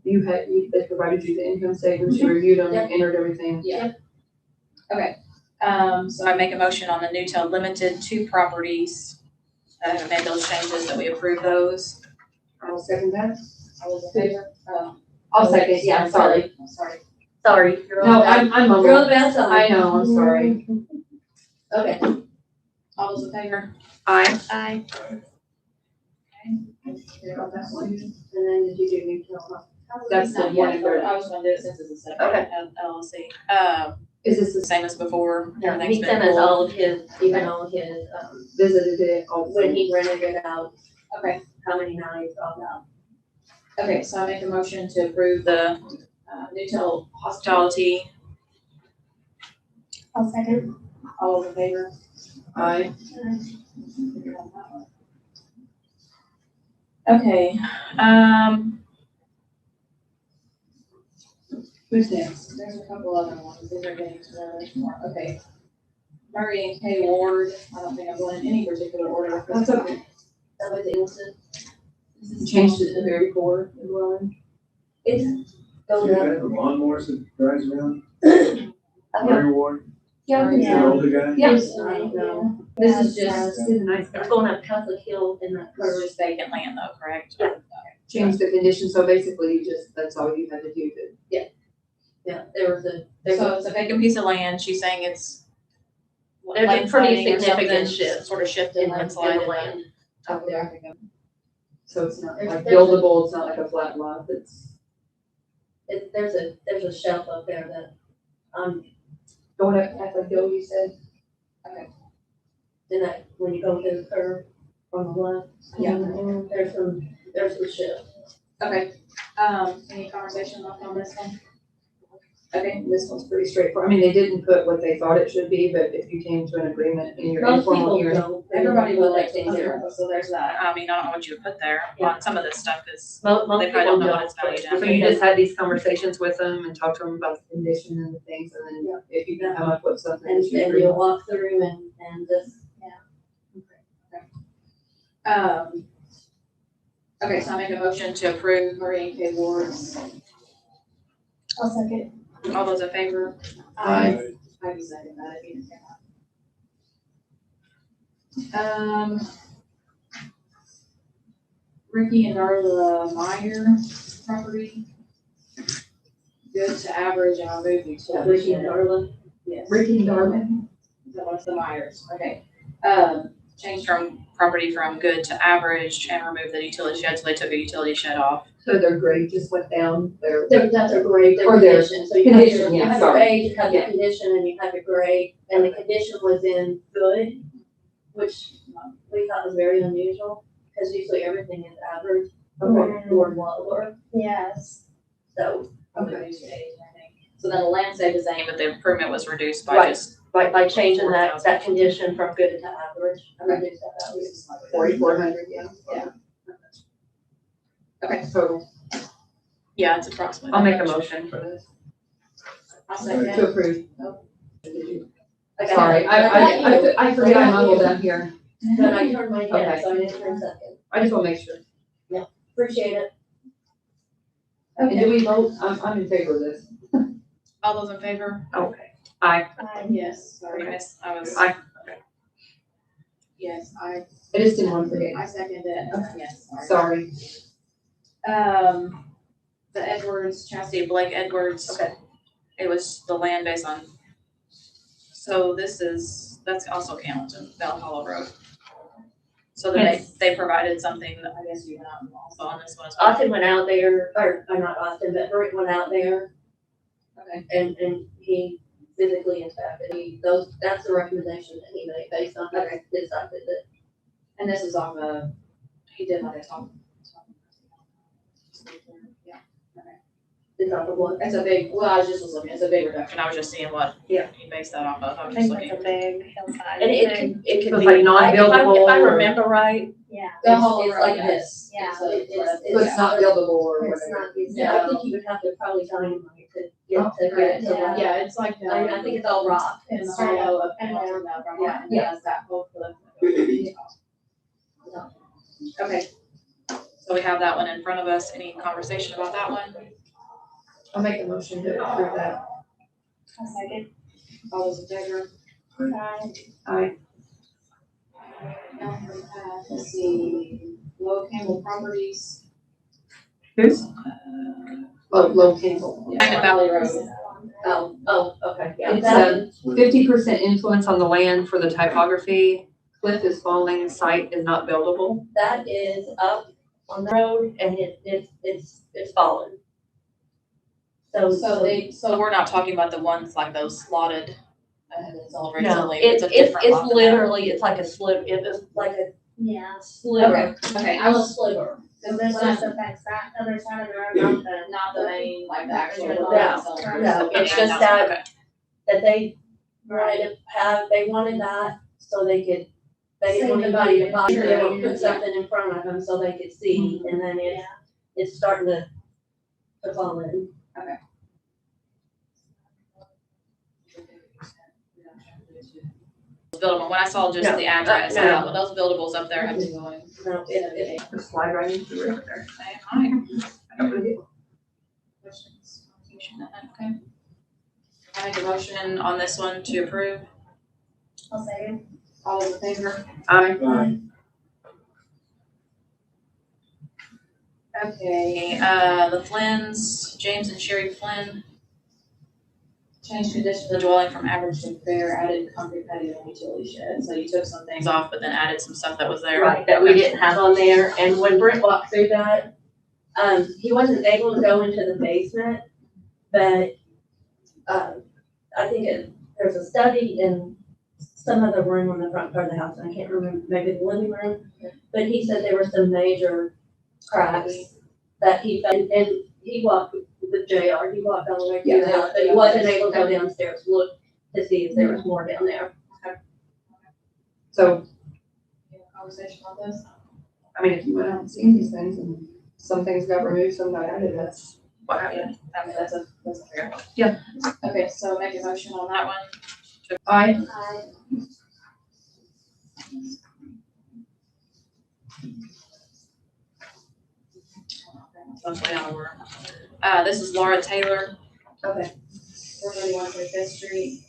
they provided you the income statements, you reviewed them, Yep. entered everything. Yeah. Okay, So I make a motion on the Newtel Limited 2 properties that have made those changes, that we approve those. I'll second that. All those in favor? I'll second, yeah, sorry. I'm sorry. Sorry, you're on No, the bad, I'm you're on the mumbled. bad side. I know, I'm sorry. Okay. All those in favor? Aye. Aye. About that one. And then did you do Newtel? That's the one and thirty. I was gonna do it since it's a separate Okay. LLC. Is this The the same as before, Yeah, everything's he been sent us pulled. all of his, even all of his, visited it also? when he rented it out, Okay, how many nights, all that. okay, so I make a motion to approve the Newtel Hospitality. I'll second. All those in favor? Aye. Okay, Who's next? there's a couple other ones, these are getting to the more, okay. Murray and Kay Ward, I don't think I'm going in any particular order. That's okay. That was the instant. Changed it to very poor as well. It's going You up. got the lawnmowers that drives around, Okay. Warrior Ward, Yeah. is the older guy? Yes. No, This is just, he's a nice guy. it's going up Catholic Hill in that It's curve. just vacant land though, correct? Yeah. Change the condition, so basically you just, that's all you had to do to. Yeah, there was a, So it's a vacant piece of land, she's saying it's. There's a pretty landsliding or significant something, shift Sort of shift in in the landslide land. out there. So it's not There's- like there's a- buildable, it's not like a flat lot, it's There's a shelf up there that, going up Catholic Hill, you said? in that, when you go to the curve on the left. Yeah. There's some shift. Okay, any conversation left on this one? Okay, This one's pretty straightforward. I mean, they didn't put what they thought it should be, but if you came to an agreement in your Most informal people hearing. don't. everybody will like things things there. here, so there's that. I mean, I don't know what you would put there on some of this stuff is, Most they people probably don't know what it's put- valued at. So you just had these conversations with them and talked to them about the condition and the things, and then if you can come up with something And, that you and agree you'll on. walk through and just, Okay, so I make a motion to approve Murray and Kay Ward's. I'll second. All those in favor? Aye. I can second that if you can. Ricky and Darla Meyer property. Good to average, and I'll move you to. Ricky and Darla. Yes. Ricky and Darwin. That was the Myers, okay. Change from property from good to average and remove the utility shed, so they took the utility shed off. So their grade just went down, their. That's a grade, Or their their condition, so you have condition, your, you yeah, have your sorry. age, you have your Yeah. condition, and you have your grade, and the condition was in good, which we thought was very unusual, because usually everything is average or lower, Yes. so. Okay. So then the land stayed the same, but the improvement was reduced by Right. just. By changing that condition from good to average, I reduced that value. 4,400, yeah. Yeah. Okay, total. Yeah, it's approximately. I'll that make a much. motion for this. I'll second. To approve. Okay. Sorry, I forget I mumbled down here. But I turned my head, Okay. so I didn't turn second. I just wanna make sure. Appreciate it. And do we vote? I'm in favor of this. All those in favor? Okay. Aye. Aye. Yes, sorry, Okay. miss, I was. Aye. Yes, I I just didn't want to forget. second it, yes, sorry. Sorry. The Edwards, Chastity Blake Edwards. Okay. It was the land based on. So that's also Hamilton, Bell Hollow Road. So then they provided something that I guess you have also on this one as well. Austin went out there, or not Austin, but Rick went out there Okay. and he physically inspected, that's the recommendation that he made based on that, this side visit. And this is off of, he did like a top. Yeah. It's on the one. It's a big, well, I just was looking, it's a big reduction, I was just seeing what Yeah. he based that off of, I was I just think looking. like a big hillside. And it thing. could, it could So be. it's like non-buildable If I or- remember right, Yeah. The whole it's road, like yeah. this. Yeah. So So it's not buildable or It's whatever. not these. Yeah, I think you would have to probably dynamite to get it to Yeah. that. Yeah, it's like, I think it's all rock. in the hollow of I know. Hamilton, that from Yeah. and it has that whole cliff. Okay. So we have that one in front of us. Any conversation about that one? I'll make a motion to approve that. I'll second. All those in favor? Aye. Let's see, Low Campbell Properties. Who's? Low Campbell. Magnet Valley Road. Okay, yeah. It's That- 50% influence on the land for the typography. Cliff is falling, site is not buildable. That is up on the road and it's fallen. So we're not talking about the ones like those slotted, it's all No, recently, it's, it's a it's, different it's lot than that. literally, it's like a slip, it is like a Yeah, sliver. Okay, I was sliver. so this just affects that other side of the road, not the. not the main, like the actual. No, road. no, it's Okay, just no, that- okay. That they wanted to have, they wanted that so they could, they didn't want See the anybody to view. buy, they Sure. would put something in front of them so they could see, and then it's starting to fall in. Buildable, when I saw just No, the address, no. well, those buildables up there have to go in. No, it, Just slide right into the river there. Okay, alright. Questions? Okay. I make a motion on this one to approve. I'll say it. All those in favor? Aye. Okay, the Flynn's, James and Sherry Flynn. Change condition of the dwelling from average to fair, added concrete patio and utility shed. So you took some things off, but then added some stuff that was there. right, that we didn't have on there, and when Brent walked through that, he wasn't able to go into the basement, but, I think there's a study in some other room on the front part of the house, and I can't remember, maybe the living room, but he said there were some major cracks that he found, and he walked with JR, he walked all the way through the house, but he wasn't able to go downstairs, to look to see if there was more down there. So, You have a conversation about this? I mean, if you went out and seen these things and some things got removed, some got added, that's what happened. I mean, that's a fair. Yeah. Okay, so make a motion on that one. Aye. That's way out of order. This is Laura Taylor. Okay. 431 25th Street.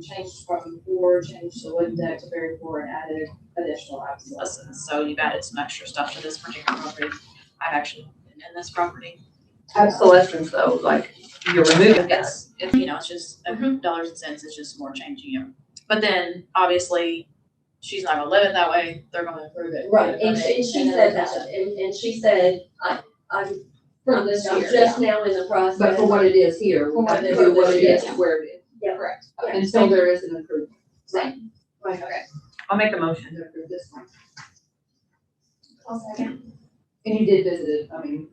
Changed from floor, changed the wood deck to very floor and added additional obsolescence. So you've added some extra stuff to this particular property. I've actually been in this property. Obsolescence though, like you're removing that. It's, it's just dollars and cents, it's just more changing it. But then, obviously, she's not gonna live it that way, they're gonna improve it. Right, and she said that, and she said, I'm just now in the process. But for what it is here, we have to do what it is where it is. Yeah. Correct. Until there is an improvement. Right. Right. Okay. I'll make a motion to approve this one. I'll second. And you did visit it, I mean,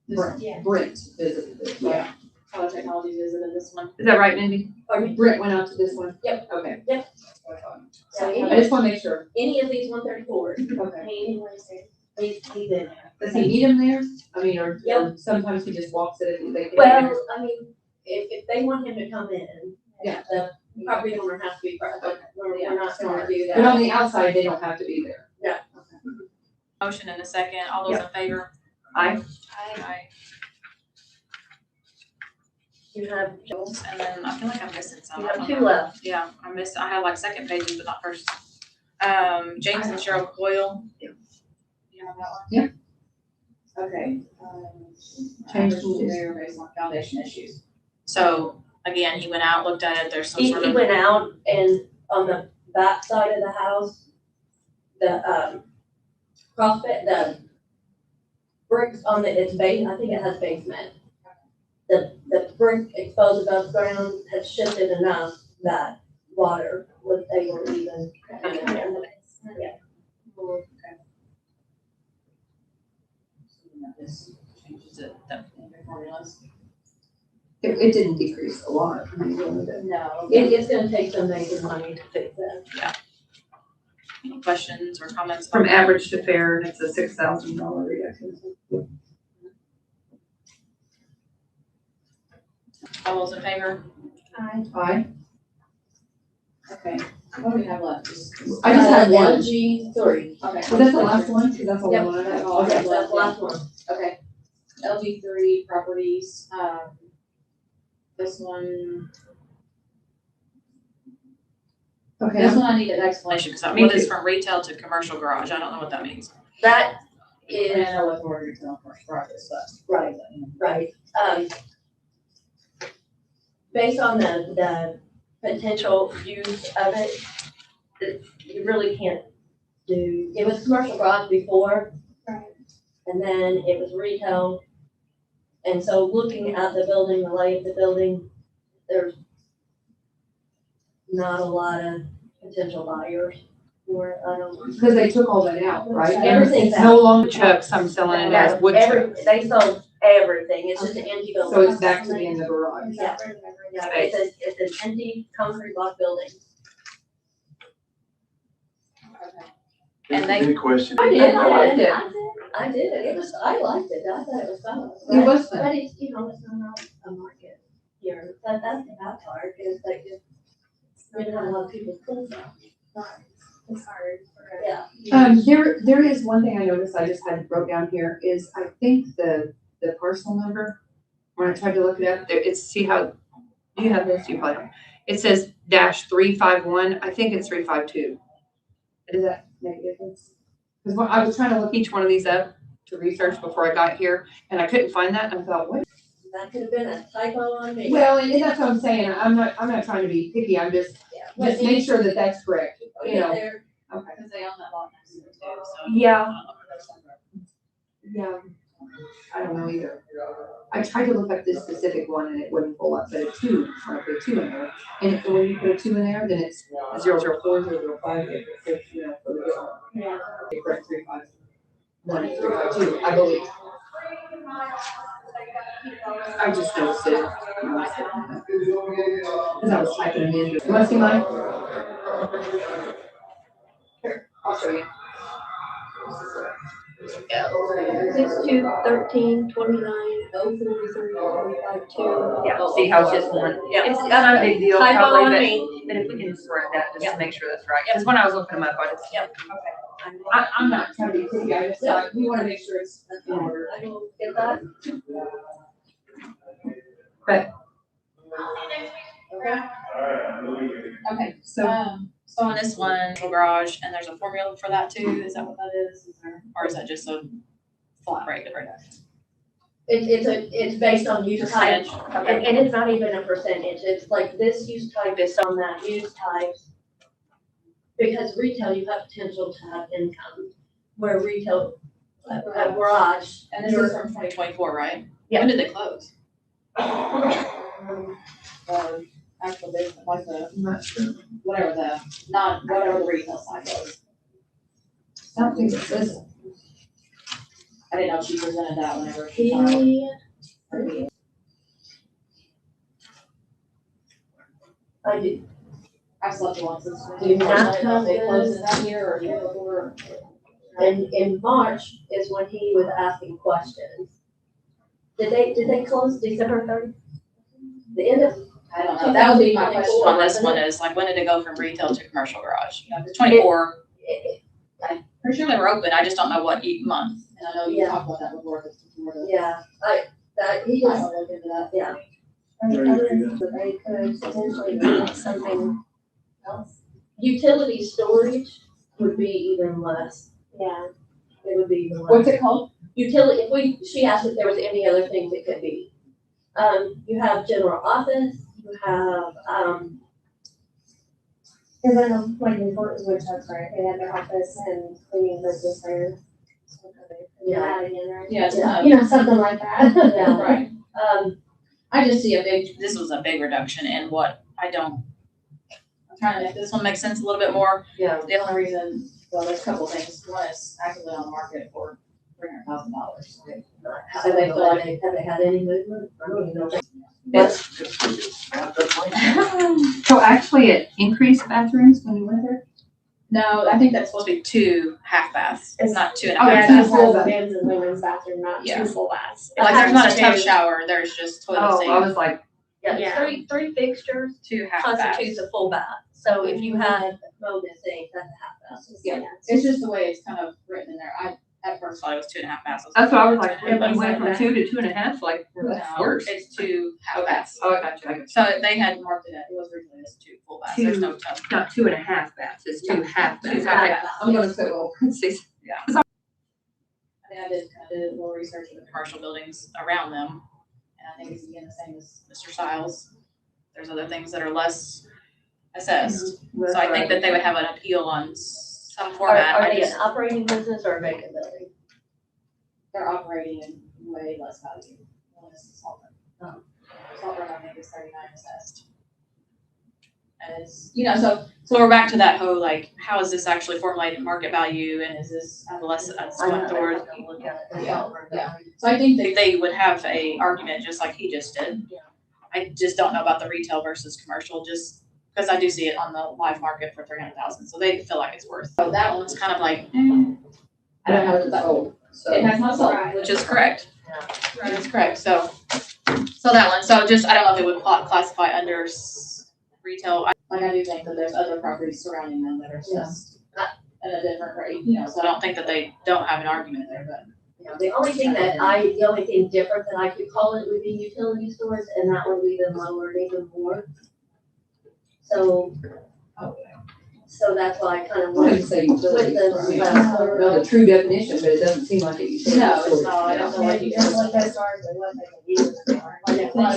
Brent, Yeah. Brent visited it. Yeah. Color Technology visited this one. Is that right, Mindy? Pardon me? Brent went out to this one? Yep. Okay. Yep. So I any, just wanna make sure. any of these 134s, Okay. he's in there. Does he meet him there? I mean, or Yep. sometimes he just walks it if they can't. Well, I mean, if they want him to come in, Yeah. the property owner has to be present, we're not gonna do But on that. the outside, they don't have to be there. Motion and a second, all those in favor? Aye. Aye. You have, And then I feel like I'm missing some. you I have don't 2 know. left. Yeah, I have like second pages, but not first. James and Cheryl Coyle. Yeah. You have that one? Yep. Okay. Change Average rules. fair based on foundation issues. So, again, he went out, looked at it, there's some He sort of. went out and on the back side of the house, the, crossbit, the bricks on it's I think it has basement. The brick exposed above ground had shifted enough that water was able to even come in there. Yeah. Okay. This changes it, that formulas. It didn't decrease a lot. I mean, a little bit. No. It's gonna take some major money to fix that. Any questions or comments? From average to fair, it's a $6,000 reduction. All those in favor? Aye. Okay, what do we have left? I just had one. LG 3. Okay. Was that the last one? Cause that's the Yep. one I had. Oh, Okay, okay. that's the last one. Okay. LG 3 properties, this one, Okay. This one I need an explanation, because Me what is too. from retail to commercial garage, I don't know what that means. That And is, I know what the word retail and commercial garage is, but. right, right. Based on the potential use of it, you really can't do, it was commercial garage before. Right. And then it was retail. And so looking at the building, the lay of the building, there's not a lot of potential buyers for it. I don't. Because they took all that out, right? Everything's It's no longer trucks, I'm selling it as wood trucks. They sold everything, it's just an empty building. So it's back to being the garage. Yeah. Yeah, it's an empty concrete block building. And they- Any question? I did, I liked it. I did, it was, I liked it, I thought it was fun. It was fun. But it's, you know, it's not a market here, that's the bad part, is that we don't have a lot of people pull from. It's hard. Yeah. There is one thing I noticed, I just had wrote down here, is I think the parcel number, when I tried to look it up, it's, see how, do you have this, you probably don't. It says -351, I think it's 352. Does that make a difference? Because when I was trying to look each one of these up to research before I got here, and I couldn't find that, and I thought, what? That could have been a typo on me. Well, and that's what I'm saying, I'm not trying to be picky, I'm just make sure that that's correct, you know. There, Okay. Because they own that lot next to it too, so. Yeah. Yeah, I don't know either. I tried to look up this specific one and it wouldn't pull up, but a 2, when I put a 2 in there. And when you put a 2 in there, then it's 004, 005, it says, you know, for the different. yeah. Correct, 351, 352, I believe. I just noticed it. Because I was typing it in. You want to see mine? Here, I'll show you. 6/2/13/29/043/45/2. Yeah, see how it's just one? Yeah. It's not a big deal, Typo probably, on but me. if we can correct that, just to make sure that's right. Because when I was looking them up, I just, Yep. I'm not trying to be picky, I just, we want to make sure it's in order. I will get that. But, Okay. Okay, so, so on this one, garage, and there's a formula for that too, is that what that is? Or is that just a flat rate reduction? It's based on use type. Percentage? And it's not even a percentage, it's like this use type is on that use type. Because retail, you have potential to have income, where retail, a garage. And this is from 2024, right? Yeah. When did they close? Actual business, like the, I'm not sure. whatever whatever the retail side was. I don't think it says it. I didn't know if she presented that whenever she filed. I do, I've slept once since. Do not They have closed this. it that year or year before. and in March is when he was asking questions. Did they close December 30th? The end of, I don't know, that would be my question on this one is, like, when did it go from retail to commercial garage? You know, if it's 24, pretty sure they were open, I just don't know what month. And I know you Yeah. talked about that before, but before the. yeah, he I just, will look into that. yeah. They could potentially do something else. Utility storage would be even less. Yeah. It would be even less. What's it called? Utility, she asked if there was any other things it could be. You have general office, you have, Cause I know, like in Fort Woods, that's right, they had their office and cleaning business there. Yeah. Adding in, right? Yeah, it's kind of. You know, something like that. Yeah. Right. I I just see this was a big reduction in what I'm trying to make this one make sense a little bit more. yeah, The only reason, well, there's a couple of things. One is actively on the market for $300,000. have they had any movement? I don't even know. So actually it increased bathrooms when you went there? No, I think that's supposed to be 2 half baths. It's not 2.5 Oh, Yeah, baths. that's full full bath. men's and women's bathroom, not Yeah. two full baths. Like, there's not a tub Two. shower, there's just toilet Oh, I seat, was like, Yeah, Yeah. three fixtures 2 half baths. constitutes a full bath. So if you had a mode and sink, that's a half bath. Yeah, it's just the way it's kind of written in there. at first thought it was 2.5 baths. That's what I was like, It we was went from like 2 to 2.5, like, that's No, worse. it's 2 half baths. Oh, I got you. So they had marked it, it was originally as 2 full baths, there's no tub. Not 2.5 baths, it's 2 half baths. Two half Okay, baths. I'm gonna put little parentheses. I think I did a little research of the commercial buildings around them, and I think it's again the same as Mr. Stiles. There's other things that are less assessed, so I think that they would have an appeal on some format. Are I they just, an operating business or a vacant building? they're operating in way less value. One is Saltburn. Saltburn, I think, is 39 assessed. And it's, so we're back to that whole, like, how is this actually formulating market value, and is this adolescent, going towards? Yeah. So I think that they would have a argument just like he just did. Yeah. I just don't know about the retail versus commercial, just because I do see it on the live market for 300,000, so they feel like it's worth. So that one's kind of like, I don't have it sold, so. it has not sold, which is correct. That is correct, so that one, so just, I don't know if it would classify under retail. Like, I do think that there's other properties surrounding them that are just at a different rate, so I don't think that they don't have an argument there, but. The only thing different that I could call it would be utility stores, and that would be the lower, even more. So that's why I kind of I wanted wouldn't say utility with store. the, I don't know the true definition, but it doesn't seem like a utility store. No, it's not. I don't know what you just what those are and what they can use for.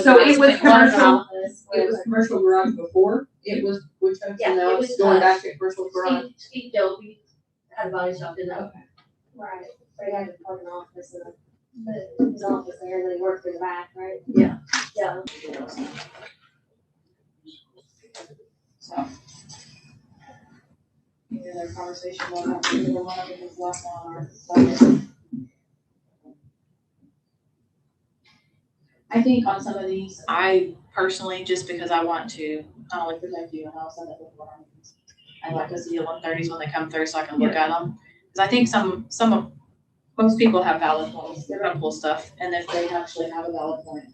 So it was commercial, Office, it was commercial garage before, it was wood trucks, Yeah, and now it it's was, going back to commercial garage. Steve Dobie had a body shop in there. Right, so you had to park an office and his office there, and then he worked in the back, right? Yeah. So. Any other conversation about either one of them is last on our budget? I think on some of these, I personally, just because I want to not only protect you, and I'll send it before I like to see the 130s when they come through so I can look at them. Because I think most people have valid points, they're gonna pull stuff, and if they actually have a valid point,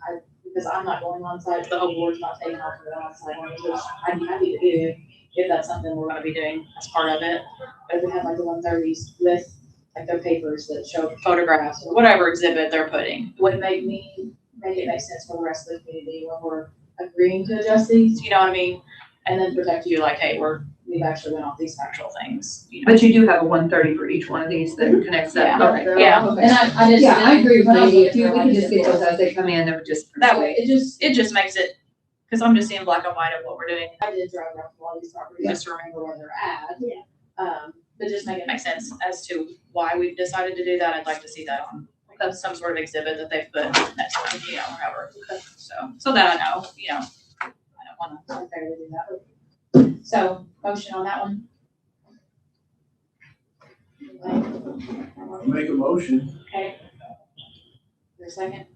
because I'm not going on site, the whole board's not taking off for on site, which I'd be happy to do if that's something we're gonna be doing as part of it. But if we have like the 130s with like their papers that show photographs or whatever exhibit they're putting, would make it make sense for the rest of the community when we're agreeing to adjust these, you know what I mean? And then protect you like, hey, we've actually went off these factual things, But you do have a 130 for each one of these that connects that. Yeah. Okay. Yeah, Okay. and I just. Yeah, I agree with when I was Lady, if looking we through, can I just get those as they come in, they would just. That way, it just makes it, because I'm just seeing black and white of what we're doing. I did drive around a lot of these properties just to remember where they're at. Yeah. But just make it make sense as to why we've decided to do that. I'd like to see that on some sort of exhibit that they've put next to it, however. So that I know, I don't want to unfairly do that. So, motion on that one. Make a motion. Okay. For a second.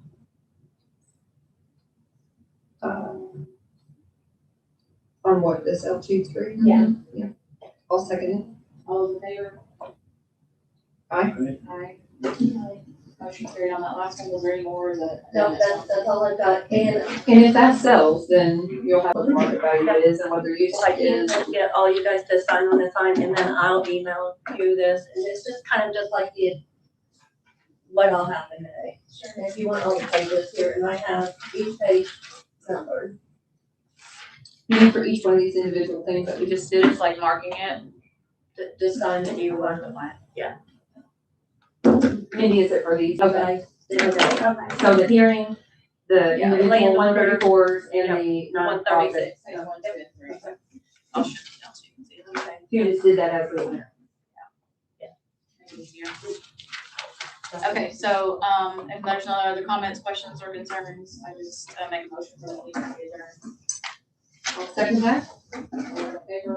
On what, this L23? Yeah. Yeah. I'll second it. All those in favor? Aye. Aye. Motion carried on that last one. Was there any more? Is that? No, that's all I got, and And if that sells, then you'll have what the market value is and what their use I can is. just get all you guys to sign on the sign, and then I'll email you this, and it's just kind of just like what all happened today. And if you want all the pages here, and I have each page numbered. You need for each one of these individual things that we just did. Just like marking it. Just sign that you want the plan. Yeah. Mindy, is it for these? Okay. Okay. So the Hearing, the Yeah, individual landowner. 134s and the nonprofit. 136. Page 1, 2, and 3. I'll show you down so you can see it. Okay. You just did that as a winner. Make it easier. Okay, so, if there's no other comments, questions, or concerns, I just make a motion for the meeting to be adjourned. I'll second that. All in favor?